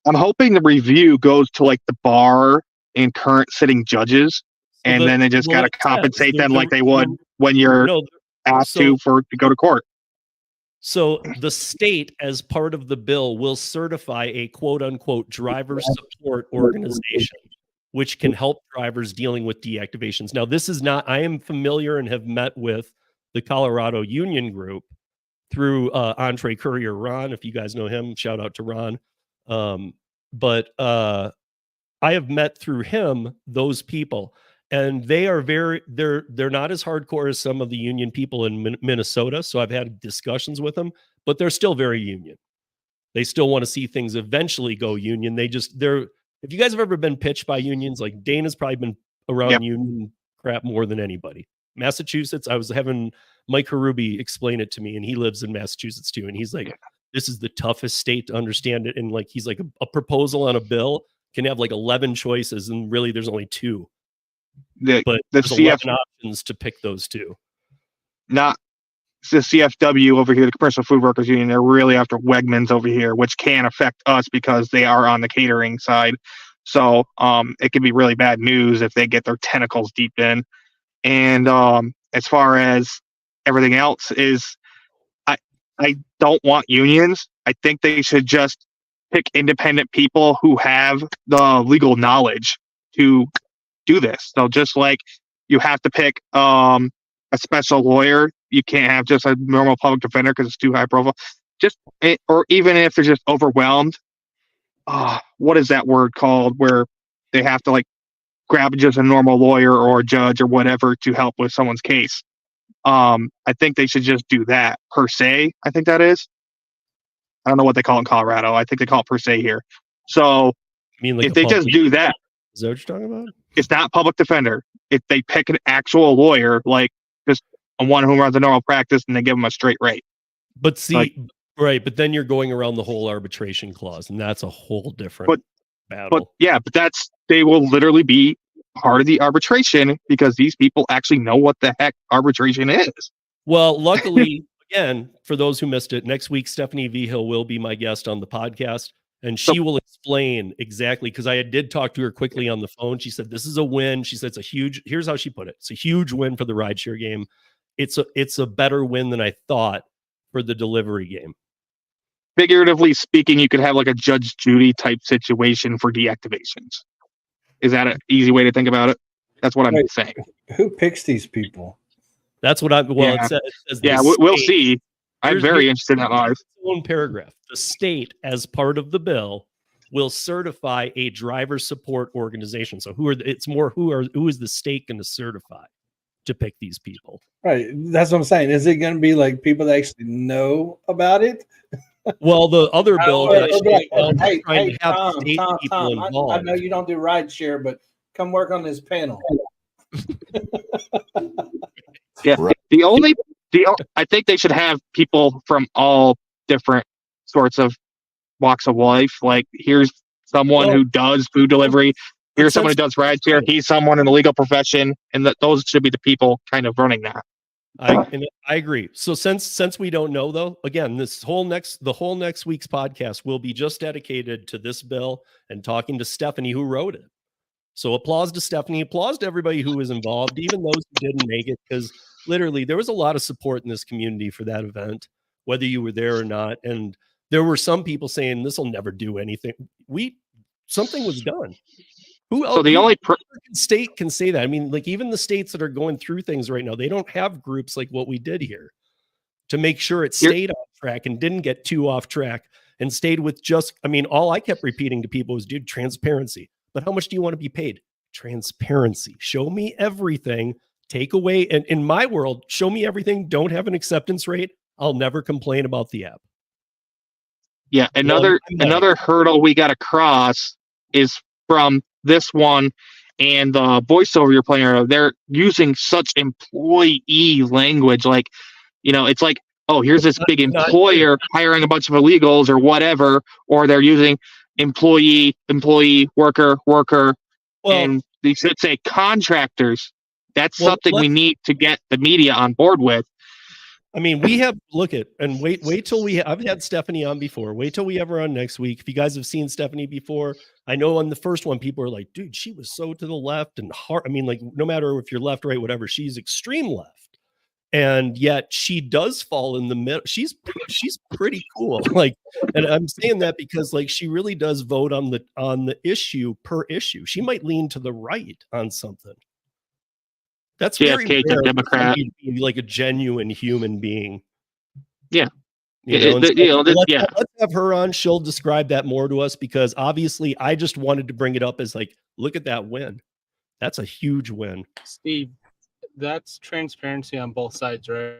I'm hoping the review goes to like the bar and current sitting judges, and then they just got to compensate them like they would when you're asked to go to court. So the state, as part of the bill, will certify a quote unquote driver support organization, which can help drivers dealing with deactivations. Now, this is not, I am familiar and have met with the Colorado Union Group through Entree Courier Ron. If you guys know him, shout out to Ron. But I have met through him those people, and they are they're not as hardcore as some of the union people in Minnesota. So I've had discussions with them, but they're still very union. They still want to see things eventually go union. If you guys have ever been pitched by unions, like Dana's probably been around union crap more than anybody. Massachusetts, I was having Mike Harubi explain it to me, and he lives in Massachusetts too. And he's like, this is the toughest state to understand it. And like, he's like, a proposal on a bill can have like 11 choices, and really there's only 2. But there's 11 options to pick those 2. Not the CFW over here, the Commercial Food Workers Union. They're really after Wegmans over here, which can affect us because they are on the catering side. So it could be really bad news if they get their tentacles deep in. And as far as everything else is, I don't want unions. I think they should just pick independent people who have the legal knowledge to do this. So just like you have to pick a special lawyer, you can't have just a normal public defender because it's too high profile. Or even if they're just overwhelmed, what is that word called? Where they have to like grab just a normal lawyer or a judge or whatever to help with someone's case. I think they should just do that per se. I think that is. I don't know what they call it in Colorado. I think they call it per se here. So if they just do that, is that what you're talking about? It's not public defender. If they pick an actual lawyer, like just one who runs a normal practice, and they give them a straight rate. But see, right. But then you're going around the whole arbitration clause, and that's a whole different battle. But they will literally be part of the arbitration because these people actually know what the heck arbitration is. Well, luckily, again, for those who missed it, next week, Stephanie Vigil will be my guest on the podcast, and she will explain exactly, because I did talk to her quickly on the phone. She said, this is a win. She said, here's how she put it. It's a huge win for the rideshare game. It's a better win than I thought for the delivery game. Figuratively speaking, you could have like a Judge Judy type situation for deactivations. Is that an easy way to think about it? That's what I'm saying. Who picks these people? That's what I'm. Well, yeah. it says We'll see. I'm very interested in that live. One paragraph. The state, as part of the bill, will certify a driver support organization. So who is the state going to certify to pick these people? Right. That's what I'm saying. Is it going to be like people that actually know about it? Well, the other bill that Tom, I know you don't do rideshare, but come work on this panel. Yeah. I think they should have people from all different sorts of walks of life. Like, here's someone who does food delivery. Here's someone who does rideshare. He's someone in the legal profession, and those should be the people kind of running that. I agree. So since we don't know, though, again, the whole next week's podcast will be just dedicated to this bill and talking to Stephanie, who wrote it. So applause to Stephanie, applause to everybody who was involved, even those who didn't make it, because literally there was a lot of support in this community for that event, whether you were there or not. And there were some people saying this will never do anything. Something was done. Who else? So the only State can say that. I mean, like even the states that are going through things right now, they don't have groups like what we did here to make sure it stayed on track and didn't get too off track and stayed with just, I mean, all I kept repeating to people was, dude, transparency. But how much do you want to be paid? Transparency. Show me everything. Take away. And in my world, show me everything. Don't have an acceptance rate. I'll never complain about the app. Yeah, another hurdle we got to cross is from this one and the voiceover you're playing. They're using such employee language, like, you know, it's like, oh, here's this big employer hiring a bunch of illegals or whatever, or they're using employee, worker, and they should say contractors. That's something we need to get the media on board with. I mean, we have wait till I've had Stephanie on before. Wait till we have her on next week. If you guys have seen Stephanie before, I know on the first one, people are like, dude, she was so to the left and hard. I mean, like, no matter if you're left, right, whatever, she's extreme left. And yet she does fall in the middle. She's pretty cool. Like, and I'm saying that because like, she really does vote on the issue per issue. She might lean to the right on something. That's very rare, Democrat, like a genuine human being. Yeah. Let's have her on. She'll describe that more to us because obviously I just wanted to bring it up as like, look at that win. That's a huge win. Steve, that's transparency on both sides, right?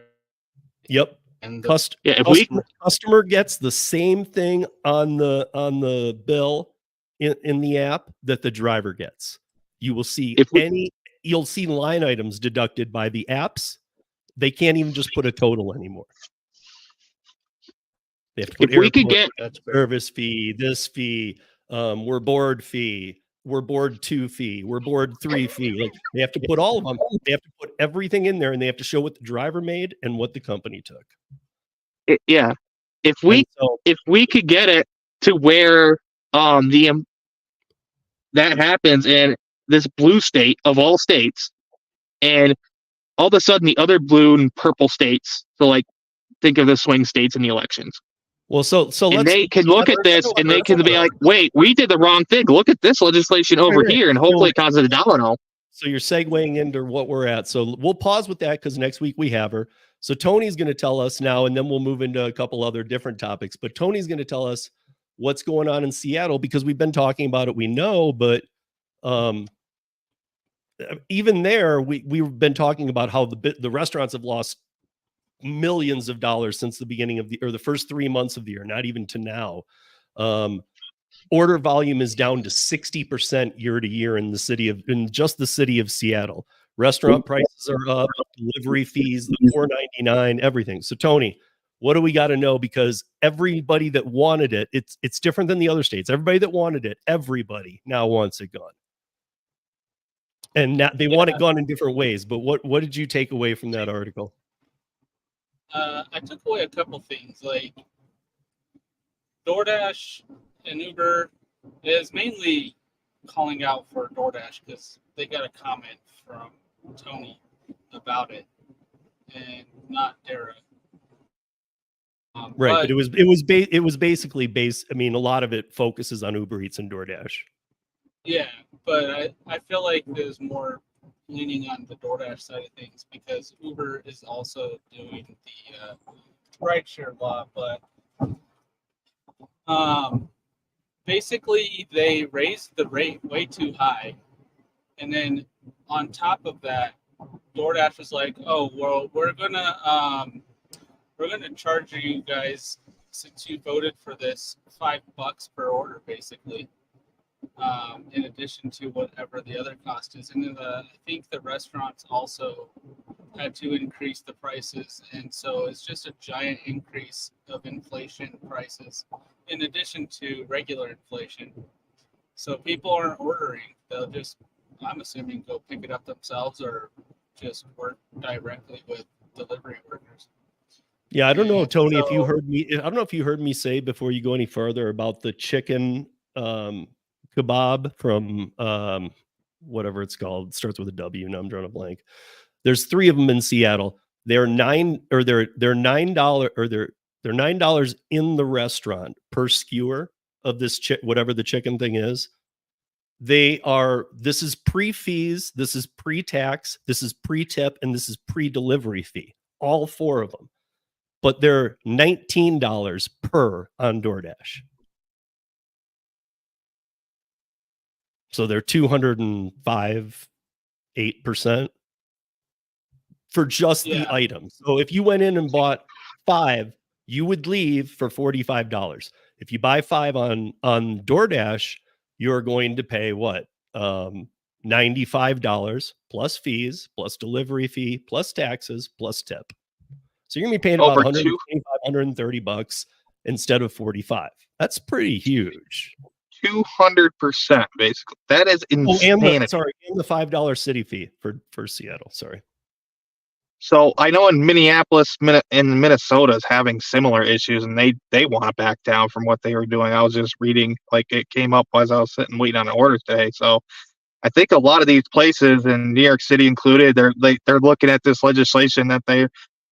Yep. And customer gets the same thing on the bill in the app that the driver gets. You will see you'll see line items deducted by the apps. They can't even just put a total anymore. They have to put service fee, this fee, we're board fee, we're board 2 fee, we're board 3 fee. Like they have to put all of them. They have to put everything in there, and they have to show what the driver made and what the company took. If we could get it to where that happens in this blue state of all states, and all of a sudden the other blue and purple states, so like think of the swing states in the elections. Well, so they can look at this and they can be like, wait, we did the wrong thing. Look at this legislation over here, and hopefully it causes a domino. So you're segueing into what we're at. So we'll pause with that because next week we have her. So Tony's going to tell us now, and then we'll move into a couple other different topics. But Tony's going to tell us what's going on in Seattle because we've been talking about it. We know, but even there, we've been talking about how the restaurants have lost millions of dollars since the beginning of the first 3 months of the year, not even to now. Order volume is down to 60% year to year in just the city of Seattle. Restaurant prices are up, delivery fees, the $4.99, everything. So Tony, what do we got to know? Because everybody that wanted it, it's different than the other states. Everybody that wanted it, everybody now wants it gone. And now they want it gone in different ways. But what did you take away from that article? I took away a couple things, like DoorDash and Uber is mainly calling out for DoorDash because they got a comment from Tony about it, and not Dara. Right, but it was basically based. I mean, a lot of it focuses on Uber Eats and DoorDash. Yeah, but I feel like there's more leaning on the DoorDash side of things because Uber is also doing the rideshare law, but basically they raised the rate way too high, and then on top of that, DoorDash was like, "Oh, well, we're gonna charge you guys since you voted for this $5 per order, basically." In addition to whatever the other cost is. And then I think the restaurants also had to increase the prices. And so it's just a giant increase of inflation prices in addition to regular inflation. So people aren't ordering. They'll just, I'm assuming, go pick it up themselves or just work directly with delivery workers. Yeah, I don't know, Tony, if you heard me. I don't know if you heard me say before you go any further about the chicken kebab from whatever it's called. It starts with a W. Now I'm drawing a blank. There's 3 of them in Seattle. They're $9 in the restaurant per skewer of this whatever the chicken thing is. This is pre-fees, this is pre-tax, this is pre-tip, and this is pre-delivery fee. All 4 of them. But they're $19 per on DoorDash. So they're 205.8% for just the items. So if you went in and bought 5, you would leave for $45. If you buy 5 on DoorDash, you're going to pay what? $95 plus fees, plus delivery fee, plus taxes, plus tip. So you're gonna be paying about $125-$130 instead of $45. That's pretty huge. 200%, basically. That is insane. And the $5 city fee for Seattle. Sorry. So I know in Minneapolis, in Minnesota is having similar issues, and they want to back down from what they were doing. I was just reading, like, it came up as I was sitting waiting on an order today. So I think a lot of these places, and New York City included, they're looking at this legislation that they're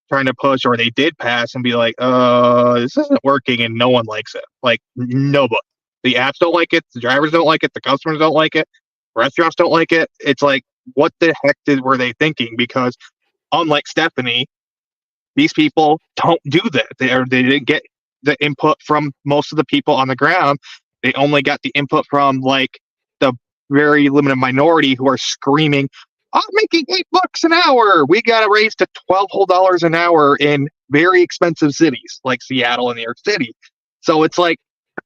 trying to push, or they did pass, and be like, this isn't working, and no one likes it. Like, nobody. The apps don't like it. The drivers don't like it. The customers don't like it. Restaurants don't like it. It's like, what the heck were they thinking? Because unlike Stephanie, these people don't do that. They didn't get the input from most of the people on the ground. They only got the input from like the very limited minority who are screaming, "I'm making $8 an hour. We got to raise to $12 an hour in very expensive cities like Seattle and New York City." So it's like,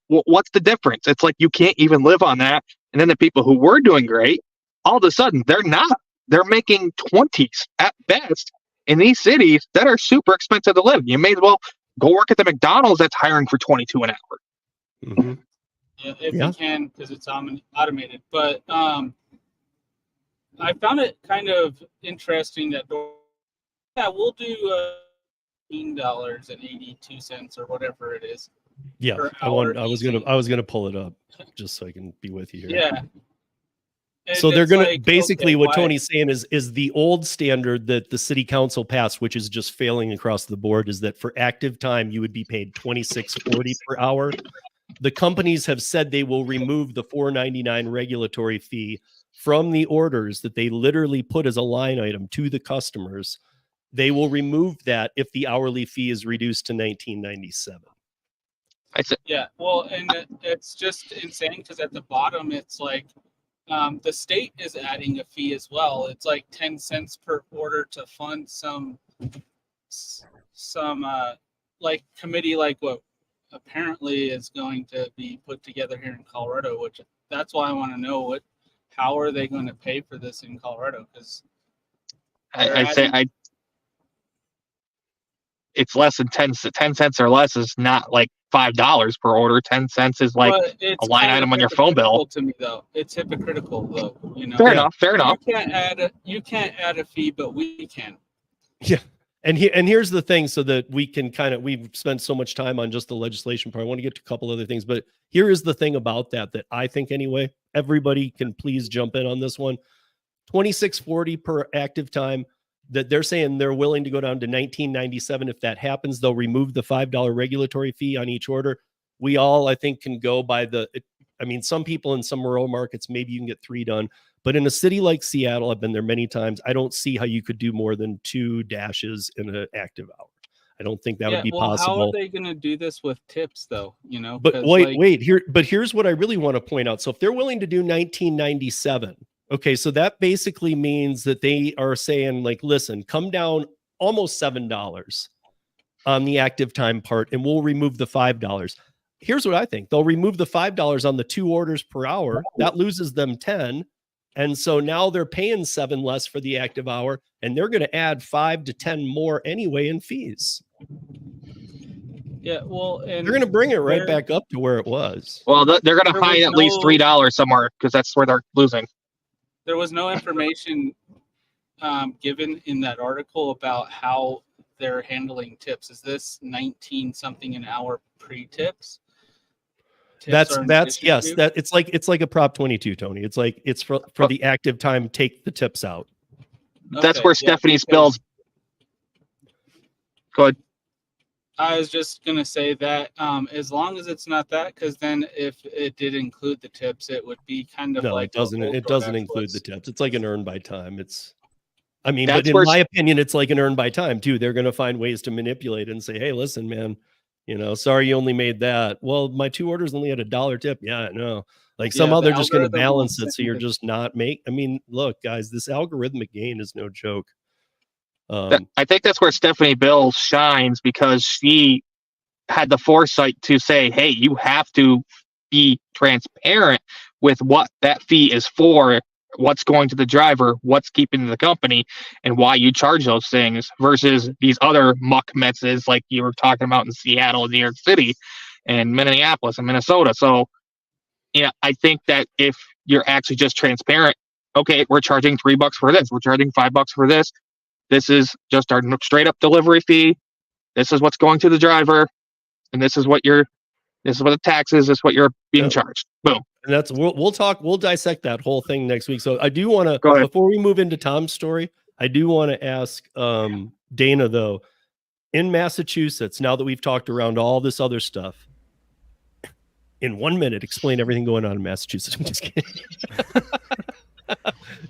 what's the difference? It's like you can't even live on that. And then the people who were doing great, all of a sudden they're not. They're making 20s at best in these cities that are super expensive to live. You may as well go work at the McDonald's that's hiring for $22 an hour. Mm-hmm. Yeah, if you can, because it's automated. But I found it kind of interesting that we'll do $18.82 or whatever it is. Yeah, I was gonna pull it up just so I can be with you here. Yeah. And so they're gonna basically what why? Tony's saying is the old standard that the city council passed, which is just failing across the board, is that for active time you would be paid $26.40 per hour. The companies have said they will remove the $4.99 regulatory fee from the orders that they literally put as a line item to the customers. They will remove that if the hourly fee is reduced to $19.97. Yeah, well, and it's just insane because at the bottom it's like the state is adding a fee as well. It's like 10 cents per order to fund some like committee, like what apparently is going to be put together here in Colorado. Which that's why I want to know how are they going to pay for this in Colorado? Because it's less than 10 cents or less is not like $5 per order. 10 cents is like a line item on your phone bill. To me, though, it's hypocritical, though. You know, fair enough. You can't add a fee, but we can. Yeah, and here's the thing, so that we can we've spent so much time on just the legislation part. I want to get to a couple other things, but here is the thing about that I think anyway. Everybody can please jump in on this one. $26.40 per active time. That they're saying they're willing to go down to $19.97. If that happens, they'll remove the $5 regulatory fee on each order. We all, I think, can go by some people in some rural markets, maybe you can get 3 done. But in a city like Seattle, I've been there many times, I don't see how you could do more than 2 dashes in an active hour. I don't think that would be possible. How are they going to do this with tips, though? You know, but here's what I really want to point out. So if they're willing to do $19.97, okay, so that basically means that they are saying, like, listen, come down almost $7 on the active time part, and we'll remove the $5. Here's what I think. They'll remove the $5 on the 2 orders per hour. That loses them 10. And so now they're paying 7 less for the active hour, and they're going to add 5 to 10 more anyway in fees. Yeah, well, and they're going to bring it right back up to where it was. Well, they're going to hide at least $3 somewhere, because that's where they're losing. There was no information given in that article about how they're handling tips. Is this 19 something an hour pre-tips? That's yes. That it's like a Prop 22, Tony. It's like it's for the active time. Take the tips out. That's where Stephanie spills. Go ahead. I was just gonna say that as long as it's not that, because then if it did include the tips, it would be kind of No, like it doesn't. what old It doesn't DoorDash include the was. tips. It's like an earn by time. I mean, but That's in where my opinion, it's like an earn by time too. They're going to find ways to manipulate it and say, "Hey, listen, man, sorry you only made that. Well, my 2 orders only had $1 tip. Yeah, I know. Like somehow the they're just going to algorithm will balance it, so you're send just not I mean, look, guys, this algorithmic gain is no joke. I think that's where Stephanie Bill shines, because she had the foresight to say, hey, you have to be transparent with what that fee is for, what's going to the driver, what's keeping the company, and why you charge those things versus these other muck messes like you were talking about in Seattle, New York City, and Minneapolis and Minnesota. So, I think that if you're actually just transparent, okay, we're charging $3 for this, we're charging $5 for this. This is just our straight up delivery fee. This is what's going to the driver, and this is what the tax is. This is what you're being charged. Boom. And we'll dissect that whole thing next week. So I do want to, before we move into Tom's story, I do want to ask Dana though, in Massachusetts, now that we've talked around all this other stuff, in 1 minute, explain everything going on in Massachusetts. I'm just kidding.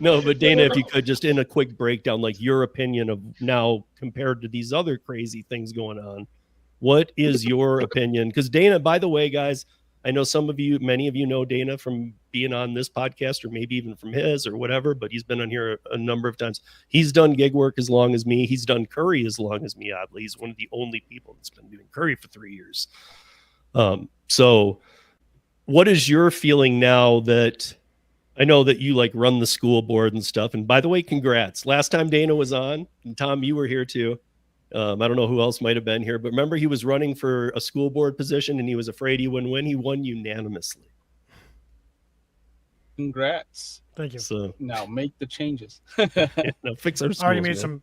No, but Dana, if you could just in a quick breakdown, like your opinion of now compared to these other crazy things going on, what is your opinion? Because Dana, by the way, guys, I know many of you know Dana from being on this podcast or maybe even from his or whatever, but he's been on here a number of times. He's done gig work as long as me. He's done curry as long as me, oddly. He's one of the only people that's been doing curry for 3 years. So what is your feeling now that I know that you like run the school board and stuff? And by the way, congrats. Last time Dana was on, and Tom, you were here too. I don't know who else might have been here, but remember he was running for a school board position and he was afraid he wouldn't win. He won unanimously. Congrats. Thank you. So now make the changes. Now fix our schools, already made some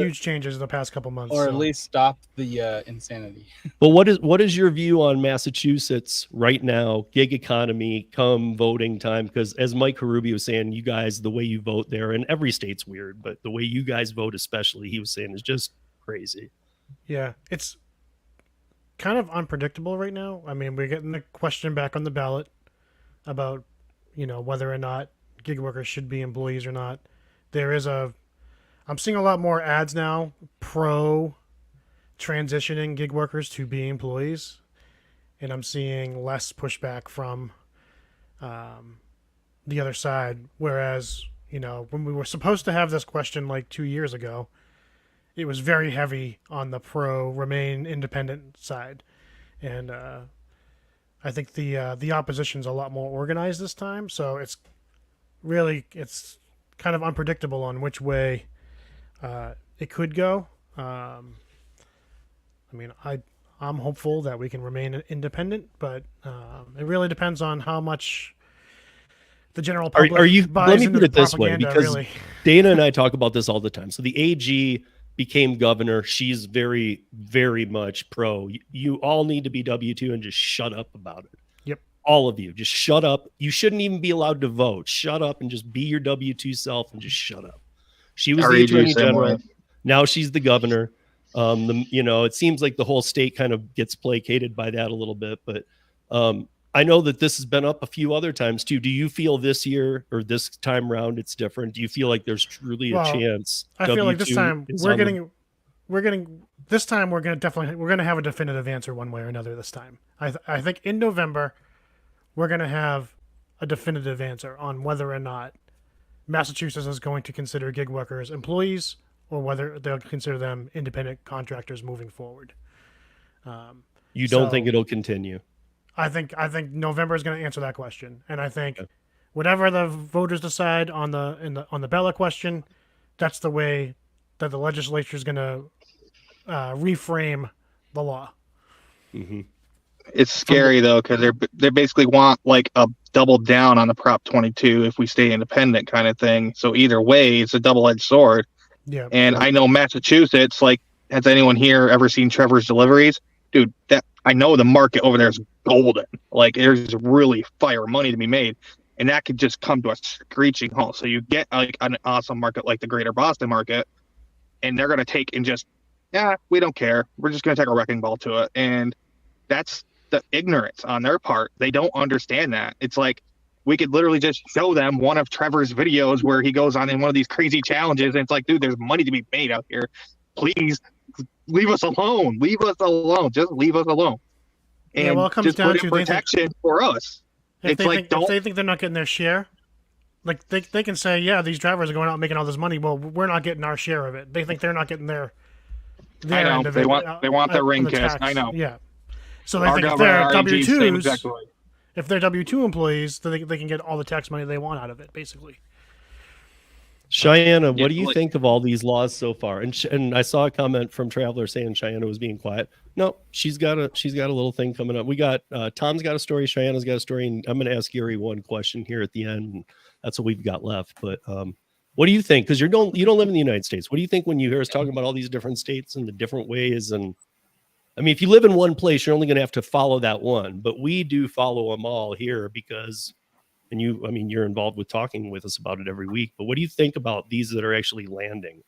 huge changes in the past couple months. Or at least stop the insanity. But what is your view on Massachusetts right now, gig economy, come voting time? Because as Mike Harubi was saying, you guys, the way you vote there, and every state's weird, but the way you guys vote especially, he was saying, is just crazy. Yeah, it's kind of unpredictable right now. I mean, we're getting the question back on the ballot about, whether or not gig workers should be employees or not. I'm seeing a lot more ads now pro transitioning gig workers to be employees, and I'm seeing less pushback from the other side. Whereas, when we were supposed to have this question like 2 years ago, it was very heavy on the pro remain independent side. And I think the opposition's a lot more organized this time. So it's kind of unpredictable on which way it could go. I mean, I'm hopeful that we can remain independent, but it really depends on how much the general public buys let me into put it the this way, propaganda, because really. Dana and I talk about this all the time. So the AG became governor. She's very, very much pro. You all need to be W-2 and just shut up about it. Yep. All of you, just shut up. You shouldn't even be allowed to vote. Shut up and just be your W-2 self and just shut up. She was the attorney general. Now she's the governor. It seems like the whole state kind of gets placated by that a little bit, but I know that this has been up a few other times too. Do you feel this year or this time round it's different? Do you feel like there's truly a chance? I feel like this time we're going to have a definitive answer one way or another this time. I think in November we're going to have a definitive answer on whether or not Massachusetts is going to consider gig workers employees or whether they'll consider them independent contractors moving forward. You don't think it'll continue? I think November is going to answer that question, and I think whatever the voters decide on the ballot question, that's the way that the legislature is going to reframe the law. Mm-hmm. It's scary though, because they basically want like a double down on the Prop 22 if we stay independent kind of thing. So either way, it's a double-edged sword. Yeah. And I know Massachusetts, like, has anyone here ever seen Trevor's Deliveries? Dude, I know the market over there is golden. Like, there's really fire money to be made, and that could just come to a screeching halt. So you get like an awesome market like the Greater Boston market, and they're going to take and just yeah, we don't care. We're just going to take a wrecking ball to it. And that's the ignorance on their part. They don't understand that. It's like we could literally just show them one of Trevor's videos where he goes on in one of these crazy challenges. And it's like, dude, there's money to be made out here. Please leave us alone. Leave us alone. Just leave us alone. And yeah, well, it comes just down put to in protection for us. If they think they're not getting their share, like they can say, yeah, these drivers are going out and making all this money. Well, we're not getting our share of it. They think they're not getting their I know. end of They it. want their ring the kissed. tax. I know. Yeah. So they Our think if governor, they're our AG, same W-2s, exact way. if they're W-2 employees, then they can get all the tax money they want out of it, basically. Cheyenne, Yeah, what do you like- think of all these laws so far? And I saw a comment from Traveler saying Cheyenne was being quiet. No, she's got a little thing coming up. We got Tom's got a story, Cheyenne's got a story, and I'm going to ask Gary one question here at the end. And that's what we've got left. But what do you think? Because you don't live in the United States. What do you think when you hear us talking about all these different states and the different ways? And I mean, if you live in one place, you're only going to have to follow that one. But we do follow them all here because. And you're involved with talking with us about it every week. But what do you think about these that are actually landing?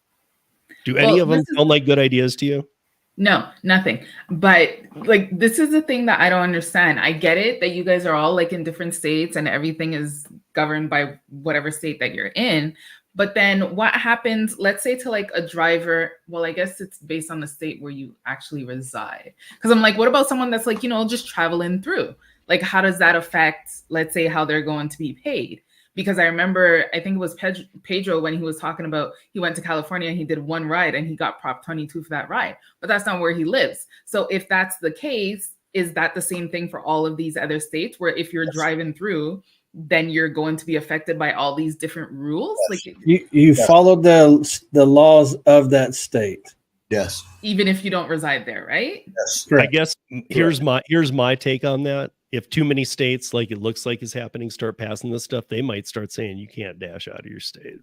Do any of them sound like good ideas to you? No, nothing. But like, this is the thing that I don't understand. I get it that you guys are all like in different states and everything is governed by whatever state that you're in. But then what happens, let's say to like a driver, well, I guess it's based on the state where you actually reside. Because I'm like, what about someone that's like, just traveling through? Like, how does that affect, let's say, how they're going to be paid? Because I remember, I think it was Pedro when he was talking about, he went to California and he did one ride and he got Prop 22 for that ride, but that's not where he lives. So if that's the case, is that the same thing for all of these other states where if you're driving through, then you're going to be affected by all these different rules? Yes. Like you followed the laws of that state. Yes. Even if you don't reside there, right? Yes. I guess here's my take on that. If too many states, like it looks like is happening, start passing this stuff, they might start saying you can't dash out of your state.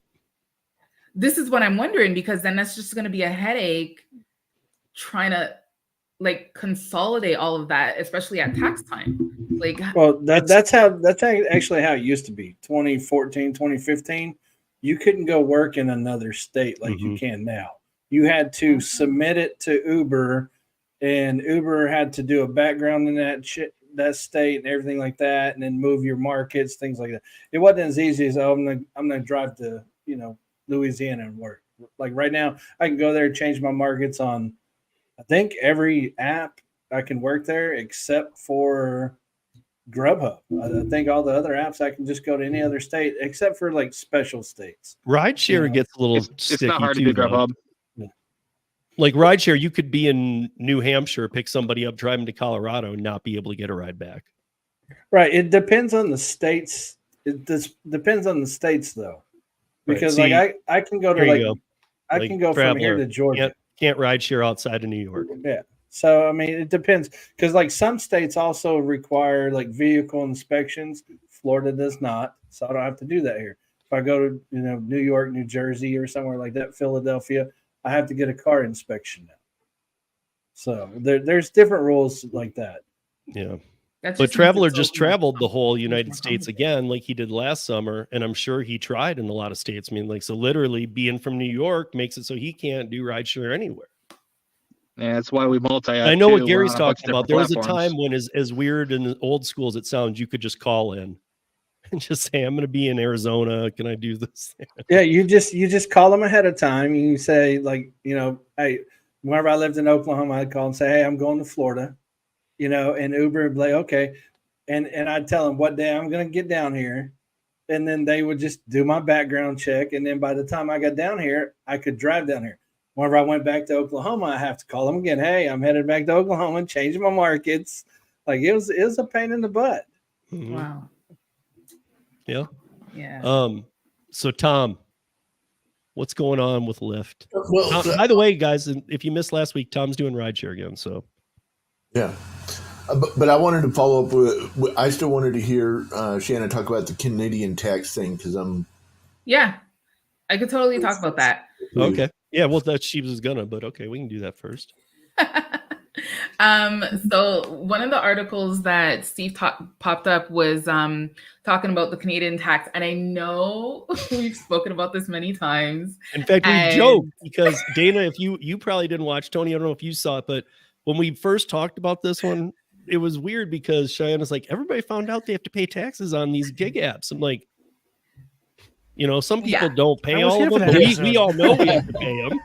This is what I'm wondering, because then that's just going to be a headache trying to like consolidate all of that, especially at tax time. Like, well, that's actually how it used to be. 2014, 2015, you couldn't go work in another state like you can now. You had to submit it to Uber, and Uber had to do a background in that state and everything like that, and then move your markets, things like that. It wasn't as easy as I'm gonna drive to Louisiana and work. Like right now, I can go there and change my markets on, I think every app I can work there except for Grubhub. I think all the other apps I can just go to any other state except for like special states. Rideshare gets a little it's not hard to do Grubhub. Like rideshare, you could be in New Hampshire, pick somebody up, drive them to Colorado, and not be able to get a ride back. Right. It depends on the states. It depends on the states, though, because right. See, I can go to I can go from here to Georgia. Can't rideshare outside of New York. Yeah. So I mean, it depends, because like some states also require like vehicle inspections. Florida does not, so I don't have to do that here. If I go to New York, New Jersey, or somewhere like that, Philadelphia, I have to get a car inspection now. So there's different rules like that. Yeah. But Traveler just traveled the whole United States again, like he did last summer. And I'm sure he tried in a lot of states. I mean, like, so literally being from New York makes it so he can't do rideshare anywhere. Yeah, that's why we multi. I know what Gary's talking about. There was a time when, as weird and old school as it sounds, you could just call in and just say, I'm going to be in Arizona. Can I do this? Yeah, you just call them ahead of time. You say, like, hey, whenever I lived in Oklahoma, I'd call and say, hey, I'm going to Florida, and Uber would be like, okay. And I'd tell them what day I'm going to get down here. And then they would just do my background check. And then by the time I got down here, I could drive down here. Whenever I went back to Oklahoma, I have to call them again. Hey, I'm headed back to Oklahoma and changing my markets. Like it was a pain in the butt. Mm-hmm. Wow. Yeah. Yeah. So Tom, what's going on with Lyft? Well, by the way, guys, if you missed last week, Tom's doing rideshare again. So yeah. But I wanted to follow up with, I still wanted to hear Shannon talk about the Canadian tax thing because Yeah, I could totally talk about that. Okay. Yeah, well, she was gonna, but okay, we can do that first. So one of the articles that Steve popped up was talking about the Canadian tax, and I know we've spoken about this many times. In fact, we've joked because Dana, if you probably didn't watch, Tony, I don't know if you saw it, but when we first talked about this one, it was weird because Cheyenne is like, everybody found out they have to pay taxes on these gig apps. I'm like, some people don't pay all of them, but we all know we have to pay them.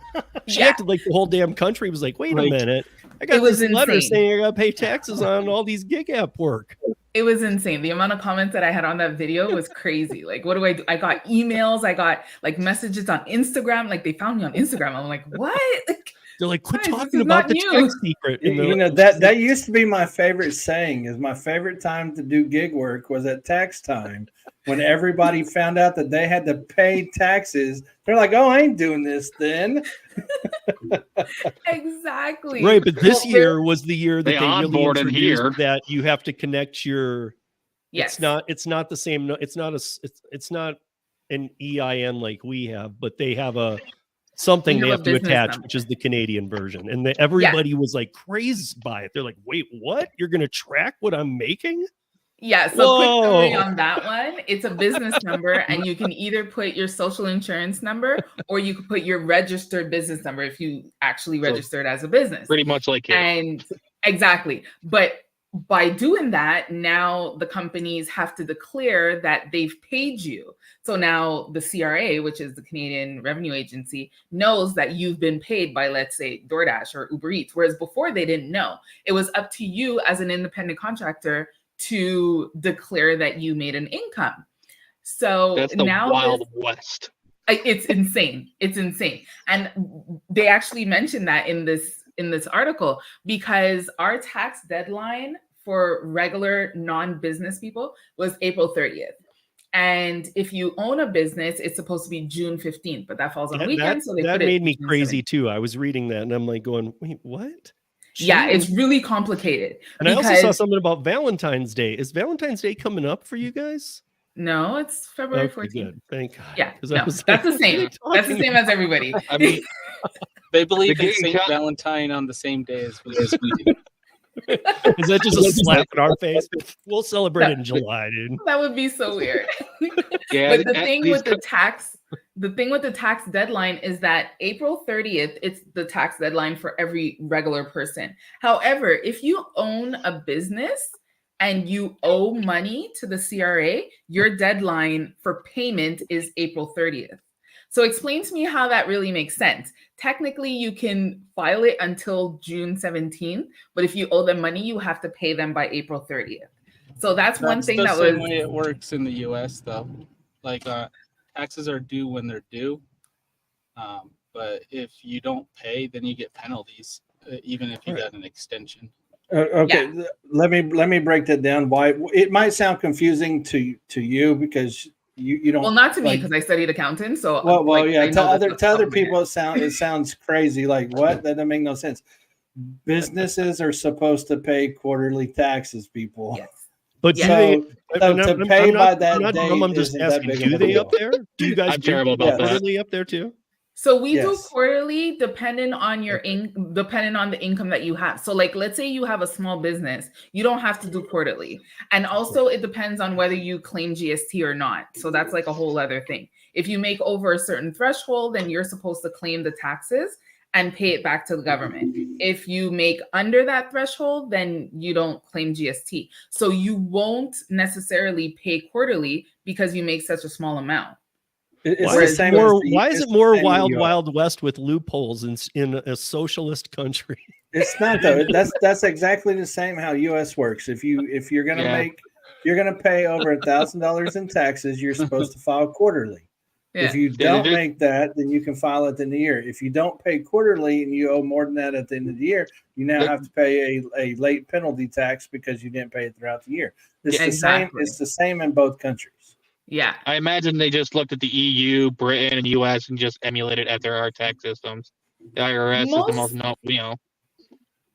She acted like the whole damn country was like, wait a minute. I got this letter saying I got to pay taxes on all these gig app work. It was insane. The amount of comments that I had on that video was crazy. Like, what do I do? I got emails. I got like messages on Instagram. Like they found me on Instagram. I'm like, what? They're like, quit talking about the tax secret. That used to be my favorite saying. Is my favorite time to do gig work was at tax time, when everybody found out that they had to pay taxes. They're like, oh, I ain't doing this then. Exactly. Right, but this year was the year that they really onboarded introduced here that you have to connect your. Yes. It's not the same. It's not an EIN like we have, but they have something they have to attach, which is the Canadian version. And everybody was like crazy by it. They're like, wait, what? You're going to track what I'm making? Yeah. So quick summary on that one. It's a business number, and you can either put your social insurance number or you can put your registered business number if you actually registered as a business. Pretty much like it. And exactly. But by doing that, now the companies have to declare that they've paid you. So now the CRA, which is the Canadian Revenue Agency, knows that you've been paid by, let's say, Doordash or Uber Eats, whereas before they didn't know. It was up to you as an independent contractor to declare that you made an income. So that's the now Wild West. It's insane. It's insane. And they actually mentioned that in this article, because our tax deadline for regular non-business people was April 30th. And if you own a business, it's supposed to be June 15th, but that falls on a weekend. So that made me crazy too. I was reading that and I'm like going, wait, what? Yeah, it's really complicated. And I also saw something about Valentine's Day. Is Valentine's Day coming up for you guys? No, it's February 14th. Good. Thank God. Yeah, no, that's the same. That's the same as everybody. I mean, they believe in St. Valentine on the same day as we do. Is that just a slap in our face? We'll celebrate in July, dude. That would be so weird. Yeah, but the thing with the tax deadline is that April 30th, it's the tax deadline for every regular person. However, if you own a business and you owe money to the CRA, your deadline for payment is April 30th. So explain to me how that really makes sense. Technically, you can file it until June 17th, but if you owe them money, you have to pay them by April 30th. So that's one thing that was... the same way it works in the U.S., though. Like, taxes are due when they're due. But if you don't pay, then you get penalties, even if you got an extension. Okay, yeah. Let me break that down. Why it might sound confusing to you because you don't. Well, not to me because I studied accounting. So yeah. To other people, it sounds crazy. Like what? That doesn't make no sense. Businesses are supposed to pay quarterly taxes, people. Yes. But to pay by that day, I'm just asking, do they up there? Do you guys I'm terrible about that. Quarterly up there too? So we do quarterly depending on your depending on the income that you have. So like, let's say you have a small business, you don't have to do quarterly. And also it depends on whether you claim GST or not. So that's like a whole other thing. If you make over a certain threshold, then you're supposed to claim the taxes and pay it back to the government. If you make under that threshold, then you don't claim GST. So you won't necessarily pay quarterly because you make such a small amount. Why is it more wild west with loopholes in a socialist country? It's not though. That's exactly the same how U.S. works. If you're gonna pay over $1,000 in taxes, you're supposed to file quarterly. Yeah. If you don't make that, then you can file at the end of the year. If you don't pay quarterly and you owe more than that at the end of the year, you now have to pay a late penalty tax because you didn't pay it throughout the year. It's the same. It's the same in both countries. Yeah. I imagine they just looked at the EU, Britain, and US and just emulated after our tax systems. The IRS is the most,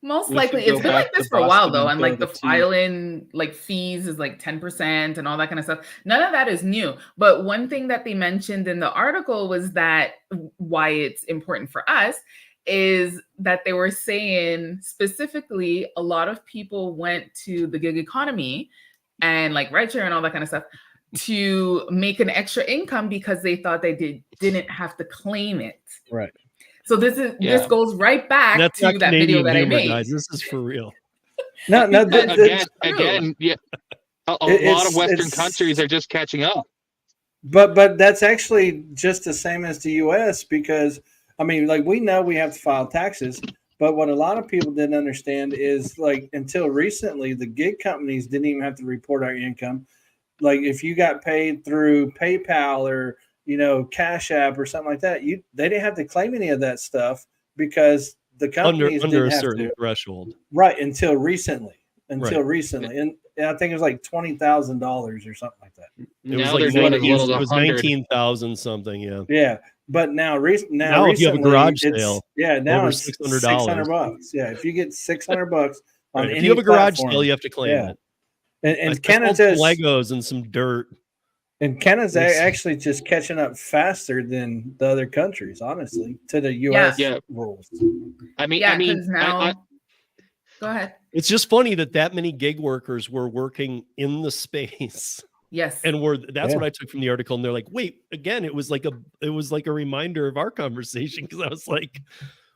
Most likely. It's been like this for a while though. And like the filing like fees is like 10% and all that kind of stuff. None of that is new. But one thing that they mentioned in the article was that why it's important for us is that they were saying specifically a lot of people went to the gig economy and like rideshare and all that kind of stuff to make an extra income because they thought they didn't have to claim it. Right. So this goes right back That's to not that video Canadian that humor, I made. guys. This is for real. No, Again, yeah. A lot of Western countries are just catching up. But that's actually just the same as the U.S. because, I mean, like we know we have to file taxes, but what a lot of people didn't understand is like until recently, the gig companies didn't even have to report our income. Like if you got paid through PayPal or, you know, Cash App or something like that, they didn't have to claim any of that stuff because the companies under didn't a have certain to. threshold. Right, until recently. And I think it was like $20,000 or something like that. It was like 19,000 something. Yeah. Yeah, but now recently, if you have a garage sale, now over it's $600. $600. Yeah, if you get $600 on if any you have a garage platform, sale, you have to claim it. And Canada's Legos and some dirt. And Canada's actually just catching up faster than the other countries, honestly, to the U.S. rules. I mean, go ahead. It's just funny that many gig workers were working in the space. Yes. And that's what I took from the article. And they're like, wait, again, it was like a reminder of our conversation. Because I was like,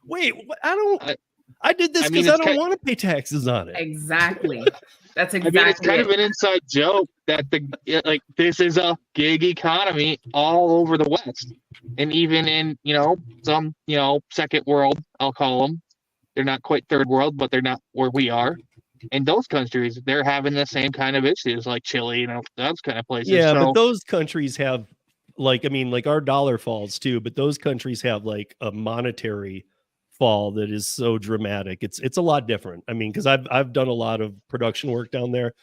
wait, I did this because I don't want to pay taxes on it. Exactly. That's exactly. I mean, it's kind of an inside joke that this is a gig economy all over the West, and even in some second world, I'll call them. They're not quite third world, but they're not where we are. In those countries, they're having the same kind of issues, like Chile, those kind of places. Yeah, but those countries have, our dollar falls too, but those countries have like a monetary fall that is so dramatic. It's a lot different. I mean, because I've done a lot of production work down there.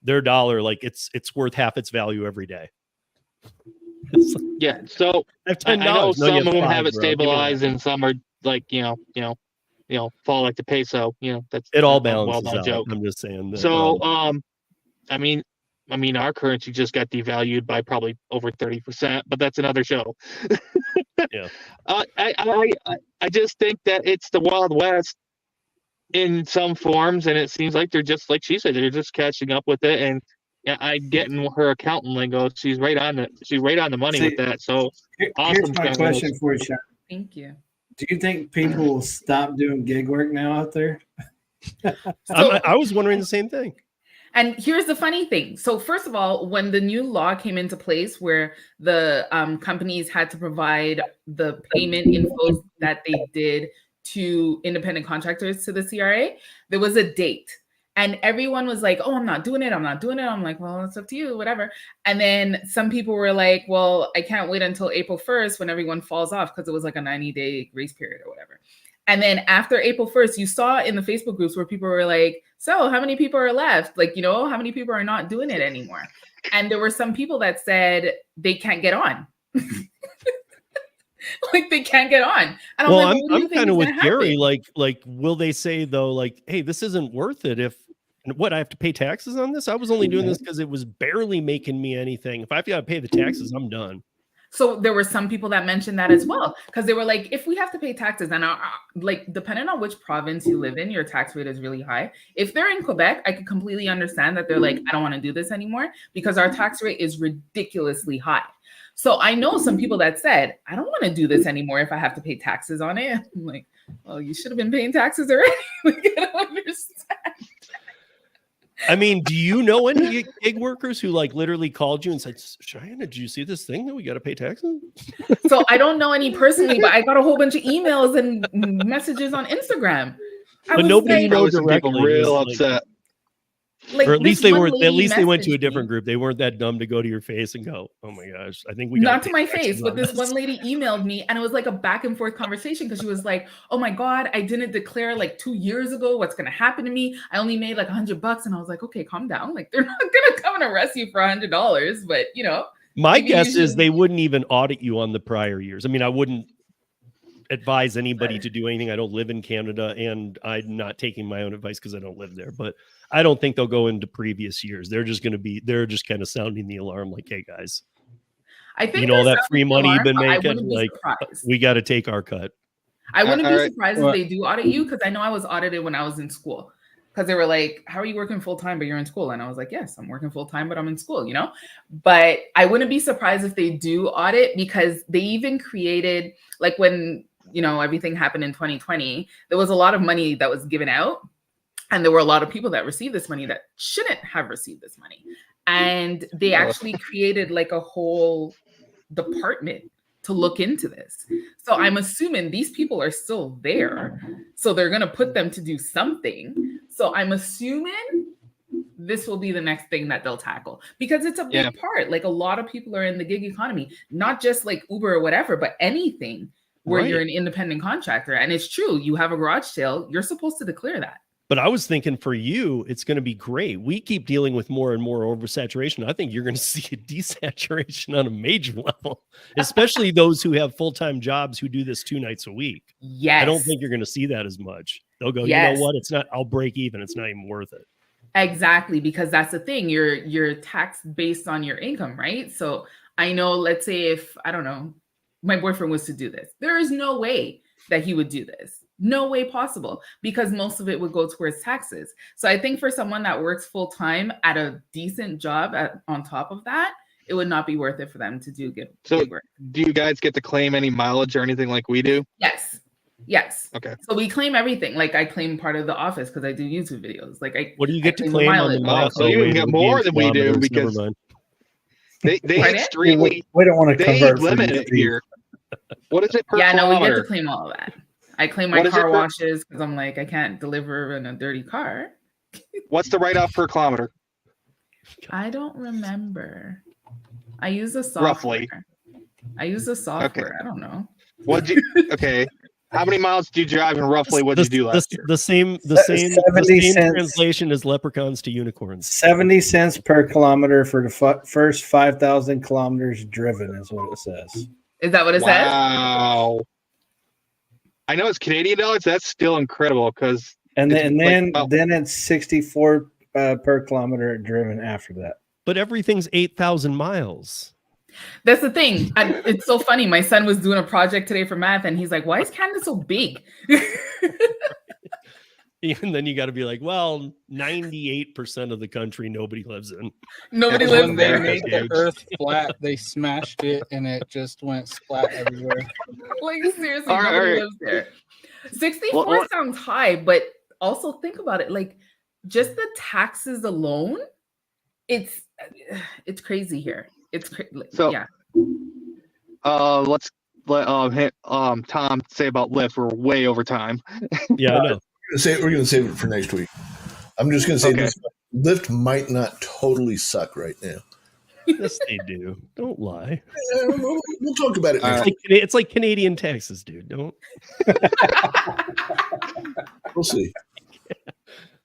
Their dollar, it's worth half its value every day. Yeah, so I know some of them have it stabilized, and some are like fall like the peso. That's it all balances well-known out. joke. I'm just saying that. So I mean, our currency just got devalued by probably over 30%, but that's another show. Yeah. I just think that it's the Wild West in some forms, and it seems like they're just like she said, they're just catching up with it. And I get in her accountant lingo. She's right on the money with that. So here's my question for you, Sean. Thank you. Do you think people will stop doing gig work now out there? I was wondering the same thing. And here's the funny thing. So first of all, when the new law came into place where the companies had to provide the payment info that they did to independent contractors to the CRA, there was a date. And everyone was like, oh, I'm not doing it. I'm like, well, it's up to you, whatever. And then some people were like, well, I can't wait until April 1st when everyone falls off, because it was like a 90-day grace period or whatever. And then after April 1st, you saw in the Facebook groups where people were like, so how many people are left? Like, how many people are not doing it anymore? And there were some people that said they can't get on. Like they can't get on. And I'm kind of with Gary. Like, will they say though, like, hey, this isn't worth it if I have to pay taxes on this? I was only doing this because it was barely making me anything. If I've got to pay the taxes, I'm done. So there were some people that mentioned that as well, because they were like, if we have to pay taxes, and like depending on which province you live in, your tax rate is really high. If they're in Quebec, I could completely understand that they're like, I don't want to do this anymore because our tax rate is ridiculously high. So I know some people that said, I don't want to do this anymore if I have to pay taxes on it. I'm like, well, you should have been paying taxes already. Like, I don't understand. I mean, do you know any gig workers who like literally called you and said, Cheyenne, did you see this thing that we got to pay taxes? So I don't know any personally, but I got a whole bunch of emails and messages on Instagram. But nobody knows directly. People real upset. Like, or at least they went to a different group. They weren't that dumb to go to your face and go, oh my gosh, I think we got not to my face, but this one lady emailed me and it was like a back and forth conversation because she was like, oh my God, I didn't declare like 2 years ago. What's going to happen to me? I only made like $100. And I was like, okay, calm down. Like they're not going to come and arrest you for $100, but my guess is they wouldn't even audit you on the prior years. I mean, I wouldn't advise anybody to do anything. I don't live in Canada and I'm not taking my own advice because I don't live there, but I don't think they'll go into previous years. They're just kind of sounding the alarm like, hey guys, I think all that free money you've been making, like we got to take our cut. I wouldn't all be right. surprised if they do audit you, because I know I was audited when I was in school. Because they were like, how are you working full time, but you're in school? And I was like, yes, I'm working full time, but I'm in school, you know? But I wouldn't be surprised if they do audit, because they even created, like when, you know, everything happened in 2020, there was a lot of money that was given out. And there were a lot of people that received this money that shouldn't have received this money. And they actually created like a whole department to look into this. So I'm assuming these people are still there. So they're going to put them to do something. So I'm assuming this will be the next thing that they'll tackle, because it's a big part. Like a lot of people are in the gig economy, not just like Uber or whatever, but anything where you're an independent contractor. And it's true, you have a garage sale, you're supposed to declare that. But I was thinking for you, it's going to be great. We keep dealing with more and more oversaturation. I think you're going to see a desaturation on a major level, especially those who have full-time jobs who do this 2 nights a week. Yes. I don't think you're going to see that as much. They'll go, you know what? It's not, I'll break even. It's not even worth it. Exactly. Because that's the thing. You're taxed based on your income, right? So I know, let's say if, I don't know, my boyfriend was to do this, there is no way that he would do this. No way possible, because most of it would go towards taxes. So I think for someone that works full time at a decent job on top of that, it would not be worth it for them to do gig work. Do you guys get to claim any mileage or anything like we do? Yes. Yes. Okay. So we claim everything. Like I claim part of the office because I do YouTube videos. Like what do you get to claim on the mileage? So you even get more than we do, because they extremely we don't want to convert limit it here. What is it per kilometer? kilometer? No, we get to claim all of that. I claim my car washes because I'm like, I can't deliver in a dirty car. What's the write-off per kilometer? I don't remember. I use the software. Roughly. I use the software. Okay. I don't know. Okay. How many miles did you drive, and roughly what did you do last year? The same translation as leprechauns to unicorns. 70 cents per kilometer for the first 5,000 kilometers driven is what it says. Is that what it says? Wow. I know it's Canadian dollars. That's still incredible, because then it's 64 per kilometer driven after that. But everything's 8,000 miles. That's the thing. It's so funny. My son was doing a project today for math, and he's like, "Why is Canada so big?" And then you got to be like, well, 98% of the country nobody lives in. Nobody lives when there. They made the Earth flat. They smashed it, and it just went splat everywhere. Like seriously, nobody lives there. 64 sounds high, but also think about it. Like just the taxes alone, it's crazy here. It's so yeah. Let's let Tom say about Lyft. We're way over time. Yeah, I know. We're going to save it for next week. I'm just going to say this: Lyft might not totally suck right now. Yes, they do. Don't lie. We'll talk about it next week. It's like Canadian taxes, dude. Don't. We'll see.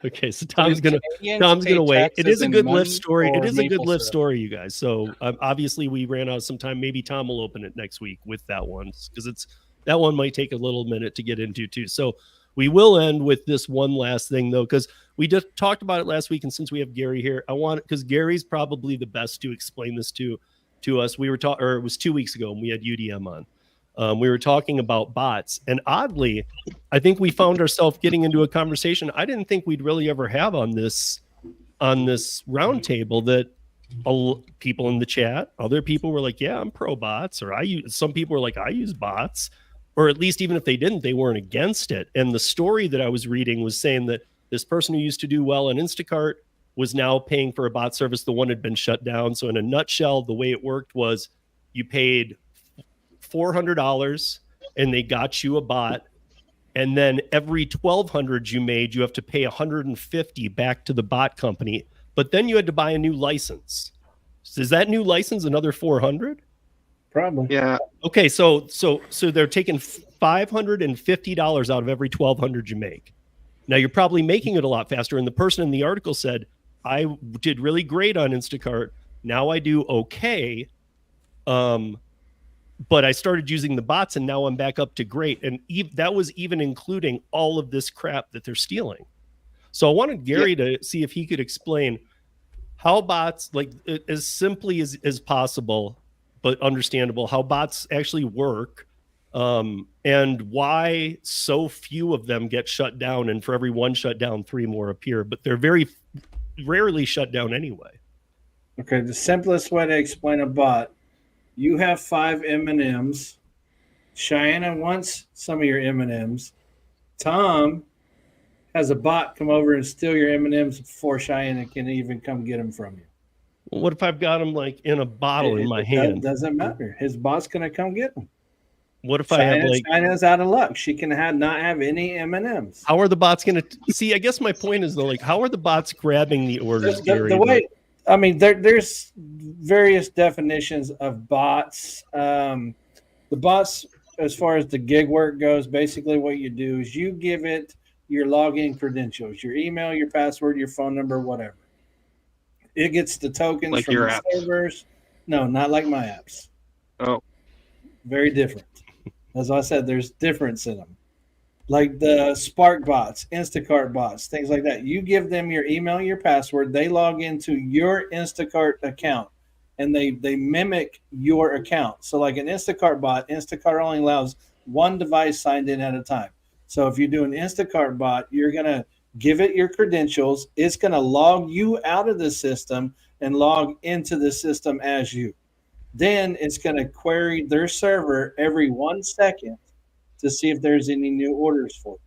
Okay, so Tom's gonna wait. It is a good Lyft story. It is a good Lyft story, you guys. So obviously we ran out of some time. Maybe Tom will open it next week with that one, because that one might take a little minute to get into too. So we will end with this one last thing though, because we just talked about it last week, and since we have Gary here, because Gary's probably the best to explain this to us. We were talking, or it was 2 weeks ago, and we had UDM on. We were talking about bots, and oddly, I think we found ourselves getting into a conversation I didn't think we'd really ever have on this roundtable. That people in the chat, other people were like, "Yeah, I'm pro bots," or some people were like, "I use bots," or at least even if they didn't, they weren't against it. And the story that I was reading was saying that this person who used to do well on Instacart was now paying for a bot service. The one had been shut down. So in a nutshell, the way it worked was you paid $400 and they got you a bot, and then every 1,200 you made, you have to pay 150 back to the bot company, but then you had to buy a new license. Is that new license another 400? Probably. Yeah. Okay, so they're taking $550 out of every 1,200 you make. Now you're probably making it a lot faster, and the person in the article said, I did really great on Instacart, now I do okay, but I started using the bots and now I'm back up to great. And that was even including all of this crap that they're stealing. So I wanted Gary to see if he could explain how bots, like as simply as possible, but understandable, how bots actually work, And why so few of them get shut down, and for every one shut down, 3 more appear, but they're very rarely shut down anyway. Okay, the simplest way to explain a bot: you have 5 M&Ms. Cheyenne wants some of your M&Ms. Tom has a bot come over and steal your M&Ms before Cheyenne can even come get them from you. Well, what if I've got them like in a bottle in my hand? Doesn't matter. His bot's going to come get them. What if I have like China's out of luck? She can not have any M&Ms. How are the bots going to see? I guess my point is though, like, how are the bots grabbing the orders, Gary? The way, I mean, there's various definitions of bots. The bots, as far as the gig work goes, basically what you do is you give it your login credentials, your email, your password, your phone number, whatever. It gets the tokens like from your the apps. servers. No, not like my apps. Oh, very different. As I said, there's difference in them. Like the Spark bots, Instacart bots, things like that. You give them your email, your password. They log into your Instacart account, and they mimic your account. So like an Instacart bot, Instacart only allows one device signed in at a time. So if you do an Instacart bot, you're going to give it your credentials. It's going to log you out of the system and log into the system as you. Then it's going to query their server every 1 second to see if there's any new orders for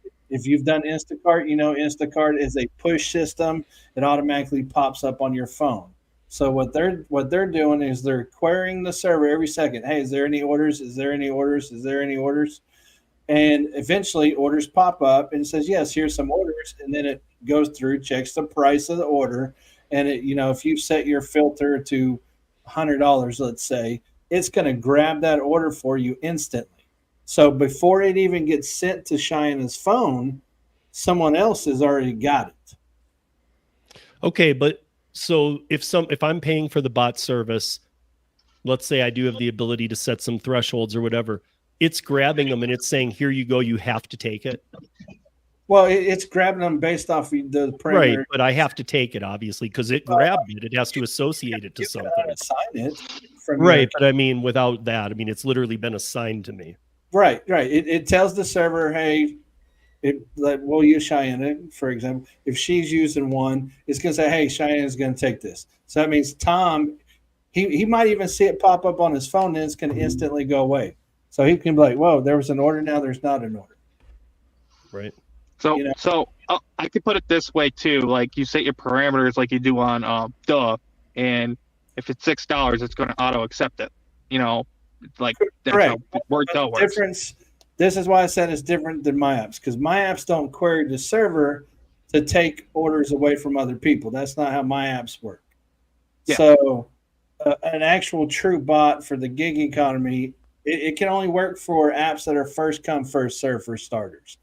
you. If you've done Instacart, you know Instacart is a push system. It automatically pops up on your phone. So what they're doing is they're querying the server every second. Hey, is there any orders? Is there any orders? Is there any orders? And eventually orders pop up and it says, yes, here's some orders. And then it goes through, checks the price of the order. And it, if you set your filter to $100, let's say, it's going to grab that order for you instantly. So before it even gets sent to Cheyenne's phone, someone else has already got it. Okay, but so if I'm paying for the bot service, let's say I do have the ability to set some thresholds or whatever, it's grabbing them and it's saying, here you go, you have to take it. Well, it's grabbing them based off the parameter. Right, but I have to take it, obviously, because it grabbed it. It has to associate it to something. Assign it from right, but I mean, without that, I mean, it's literally been assigned to me. Right. It tells the server, hey, we'll use Cheyenne, for example. If she's using one, it's going to say, hey, Cheyenne is going to take this. So that means Tom, he might even see it pop up on his phone, and it's going to instantly go away. So he can be like, whoa, there was an order, now there's not an order. Right. So I could put it this way too. Like you set your parameters like you do on and if it's $6, it's going to auto accept it. Like that's how Wordell works. Difference. This is why I said it's different than my apps, because my apps don't query the server to take orders away from other people. That's not how my apps work. Yeah. So an actual true bot for the gig economy, it can only work for apps that are first come, first serve for starters.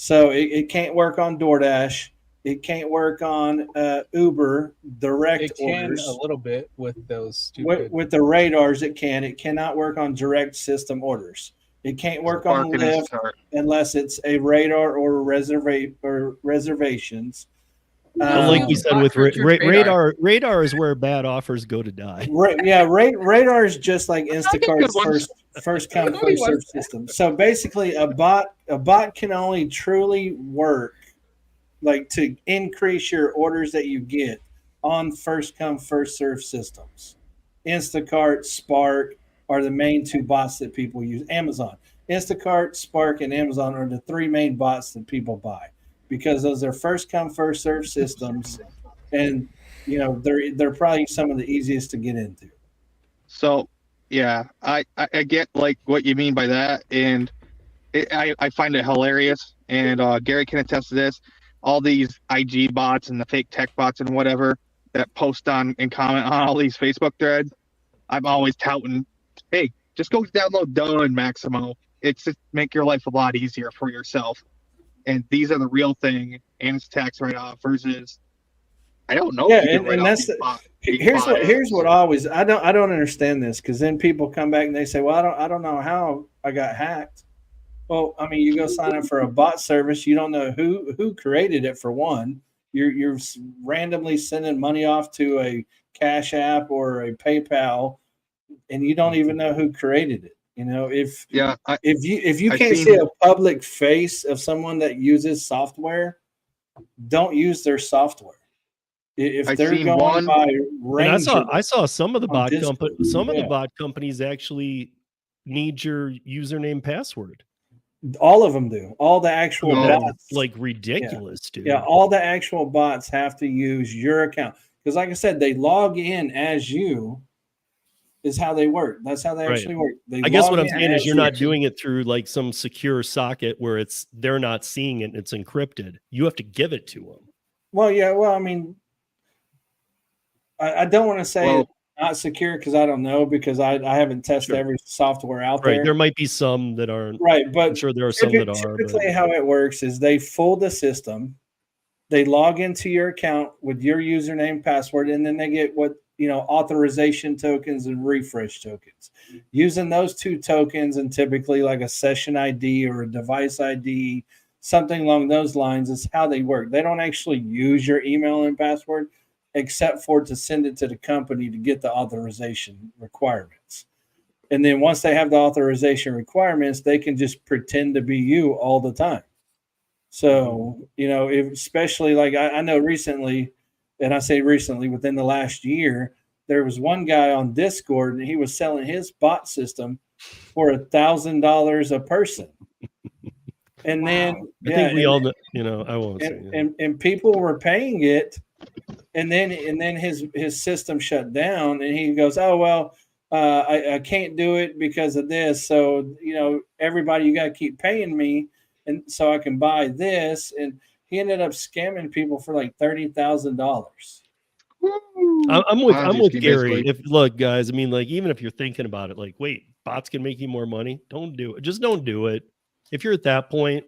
So it can't work on Doordash. It can't work on Uber direct it can orders. A little bit with those with the radars. It can. It cannot work on direct system orders. It can't work on Lyft unless it's a radar or reservations. Like we said, with radar is where bad offers go to die. Radar is just like Instacart's first come first serve system. So basically, a bot can only truly work like to increase your orders that you get on first come first serve systems. Instacart, Spark are the main 2 bots that people use. Amazon, Instacart, Spark, and Amazon are the 3 main bots that people buy, because those are first come first serve systems, and they're probably some of the easiest to get into. So yeah, I get like what you mean by that, and I find it hilarious, and Gary can attest to this. All these IG bots and the fake tech bots and whatever that post on and comment on all these Facebook threads, I'm always touting, hey, just go download Duh and Maximo. It's just make your life a lot easier for yourself. And these are the real thing, and it's tax write-off versus I don't know. Yeah, and that's here's what I don't understand this, because then people come back and they say, well, I don't know how I got hacked. Well, I mean, you go sign up for a bot service, you don't know who created it. For one, you're randomly sending money off to a Cash App or a PayPal, and you don't even know who created it. You know, if Yeah, if you I've can't seen- see a public face of someone that uses software, don't use their software. If I've they're seen going one- by And Ranger, I saw some of the on bot Discord, some of the yeah. bot companies actually need your username password. All of them do. All the actual And that's bots, like ridiculous, dude. yeah, all the actual bots have to use your account because, like I said, they log in as you. Is how they work. That's how they Right. actually work. They I guess log what I'm in saying is as you're you. not doing it through like some secure socket where they're not seeing it and it's encrypted. You have to give it to them. Well, yeah. Well, I mean, I don't want to say Well- it's not secure because I don't know because I haven't tested Sure. every software out Right. there. There might be some that aren't. Right, but I'm sure there are some that are. Typically, But how it works is they fool the system. They log into your account with your username, password, and then they get authorization tokens and refresh tokens. Using those two tokens and typically like a session ID or a device ID, something along those lines is how they work. They don't actually use your email and password except for to send it to the company to get the authorization requirements. And then once they have the authorization requirements, they can just pretend to be you all the time. So, especially like I know recently, and I say recently within the last year, there was one guy on Discord and he was selling his bot system for $1,000 a person. And then I think we all know, I won't say and people were paying it, and then his system shut down, and he goes, "Oh well, I can't do it because of this. So everybody, you got to keep paying me, and so I can buy this." And he ended up scamming people for like $30,000. I'm with Gary. Basically. Look, guys, I mean, like, even if you're thinking about it, like, wait, bots can make you more money. Don't do it. Just don't do it. If you're at that point,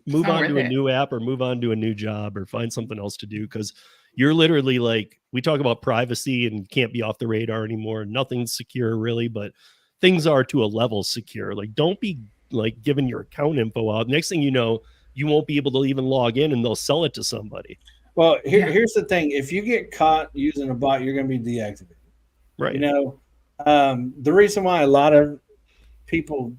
move not on to worth a it. new app or move on to a new job or find something else to do, because you're literally like, we talk about privacy and can't be off the radar anymore. Nothing's secure really, but things are to a level secure. Like, don't be like giving your account info out. Next thing you know, you won't be able to even log in and they'll sell it to somebody. Well, here's the thing: if you get caught using a bot, you're going to be deactivated. Right. The reason why a lot of people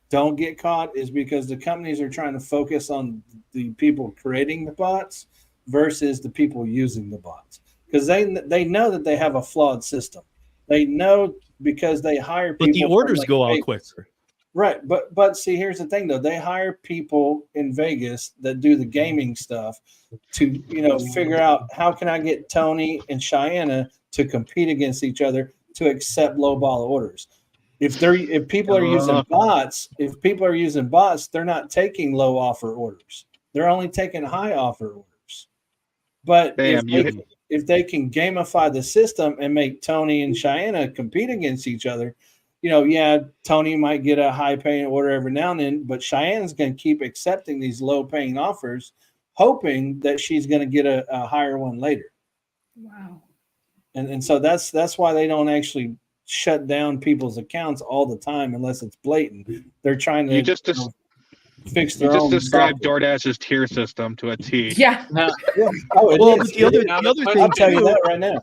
don't get caught is because the companies are trying to focus on the people creating the bots versus the people using the bots, because they know that they have a flawed system. They know because they hire people. But the orders go out quicker. Right, but see, here's the thing though: they hire people in Vegas that do the gaming stuff to figure out how can I get Tony and Cheyenne to compete against each other to accept low ball orders. If people are using bots, they're not taking low offer orders. They're only taking high offer orders. But if they can gamify the system and make Tony and Cheyenne compete against each other, Tony might get a high paying order every now and then, but Cheyenne's going to keep accepting these low paying offers, hoping that she's going to get a higher one later. Wow. And so that's why they don't actually shut down people's accounts all the time unless it's blatant. They're trying to fix their own. You just described DoorDash's tier system to a T. Yeah. Oh, well, but the other thing, I'll tell you that right now.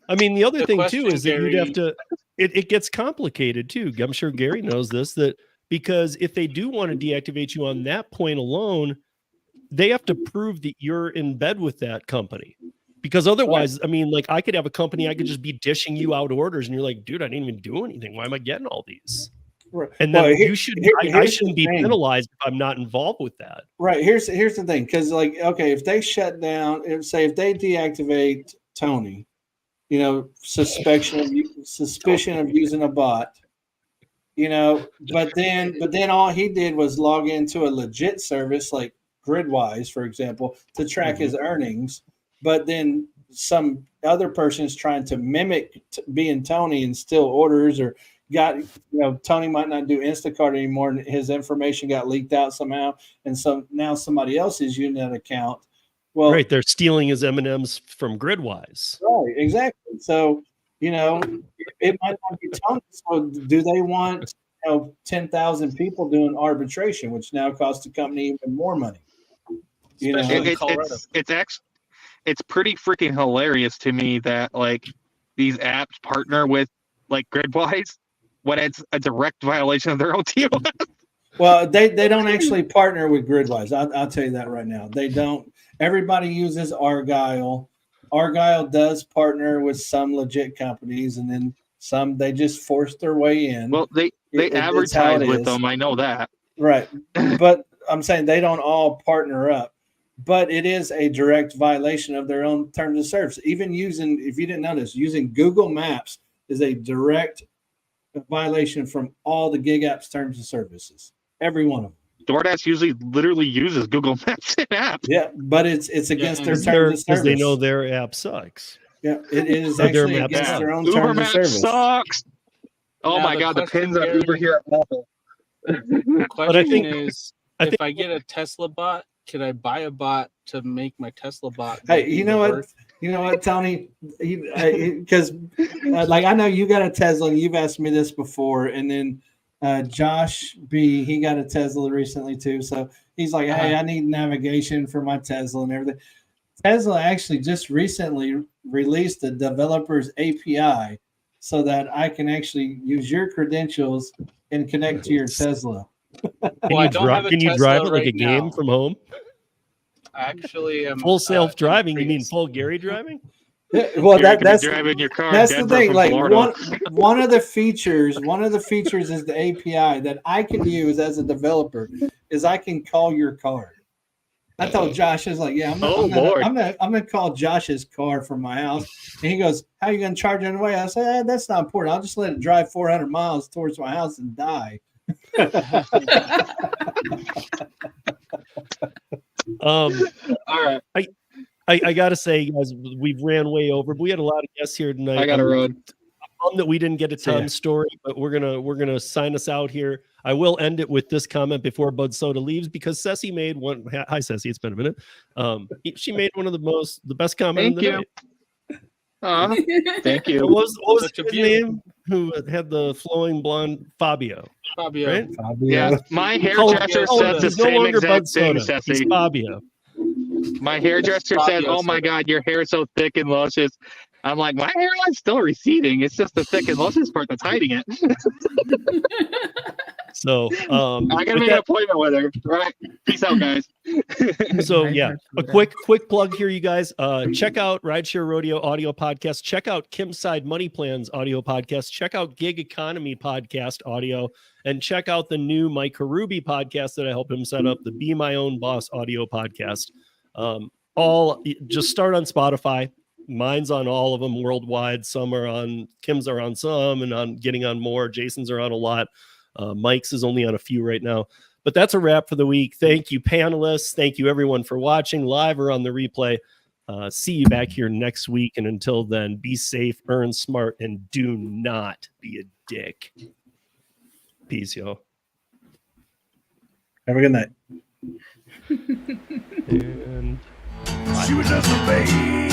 I mean, the other The thing question, too is that you'd have Gary- to. It gets complicated too. I'm sure Gary knows this, that because if they do want to deactivate you on that point alone, they have to prove that you're in bed with that company. Because otherwise, I mean, like, I could have a company, I could just be dishing you out orders, and you're like, dude, I didn't even do anything. Why am I getting all these? Right. And then Well, I shouldn't be penalized if I'm not involved with that. Right. Here's the thing, because if they shut down, if they deactivate Tony, suspicion of using a bot, but then all he did was log into a legit service like Gridwise, for example, to track his earnings. But then some other person's trying to mimic being Tony and steal orders, or Tony might not do Instacart anymore, and his information got leaked out somehow, and so now somebody else is using that account. Well, right, they're stealing his M&Ms from Gridwise. Right, exactly. So it might not be Tony. So do they want 10,000 people doing arbitration, which now costs the company even more money? Especially in Colorado. It's pretty freaking hilarious to me that like these apps partner with like Gridwise when it's a direct violation of their own TOS. Well, they don't actually partner with Gridwise. I'll tell you that right now. They don't. Everybody uses Argyle. Argyle does partner with some legit companies, and then some they just force their way in. Well, they advertise with them. I know that. Right. But I'm saying they don't all partner up. But it is a direct violation of their own terms of service. Even using, if you didn't notice, using Google Maps is a direct violation from all the gig apps terms of services. Every one of them. DoorDash usually literally uses Google Maps in app. Yeah, but it's against their terms of Because service. they know their app sucks. Yeah, it is actually against their own Uber terms of Maps service. sucks. Oh Now, my the God, the question, pins on Gary, Uber here are awful. The question I think- is, I if think- I get a Tesla bot, can I buy a bot to make my Tesla bot? Hey, you know what? You know what, Tony? Because like I know you got a Tesla, and you've asked me this before, and then Josh B, he got a Tesla recently too. So he's like, "Hey, I need navigation for my Tesla and everything." Tesla actually just recently released a developer's API so that I can actually use your credentials and connect to your Tesla. Can you drive it like a game now. from home? Actually, Full self-driving? You mean full Gary driving? Yeah, well, that's driving your car. that's Denver the thing. from Like Florida. one of the features is the API that I can use as a developer is I can call your car. I told Josh, I was like, yeah, I'm gonna call Josh's car from my house, and he goes, "How are you gonna charge it away?" I said, "That's not important. I'll just let it drive 400 miles towards my house and die." All right. I gotta say, guys, we've ran way over, but we had a lot of guests here tonight. I gotta run. I'm that we didn't get a Tom story, but we're gonna sign us out here. I will end it with this comment before Bud Soda leaves, because Ceci made one. Hi, Ceci. It's been a minute. She made one of the best comments. Thank you. Thank you. What was his name? Who had the flowing blonde? Fabio. Fabio. Right? Yeah, my hairdresser says the He's no same longer exact Bud thing, Soda. Ceci. He's Fabio. My hairdresser said, "Oh my God, your hair is so thick and luscious." I'm like, my hairline's still receding. It's just the thick and luscious part that's hiding it. So I gotta make an appointment with her. Right. Peace out, guys. So yeah, a quick plug here, you guys. Check out Rideshare Rodeo audio podcast. Check out Kim's Side Money Plans audio podcast. Check out Gig Economy podcast audio, and check out the new Mike Karubi podcast that I helped him set up, the Be My Own Boss audio podcast. All just start on Spotify. Mine's on all of them worldwide. Some are on, Kim's are on some, and on getting on more. Jason's are on a lot. Mike's is only on a few right now. But that's a wrap for the week. Thank you, panelists. Thank you, everyone, for watching live or on the replay. See you back here next week. And until then, be safe, earn smart, and do not be a dick. Peace, y'all. Have a good night. And she was just a baby.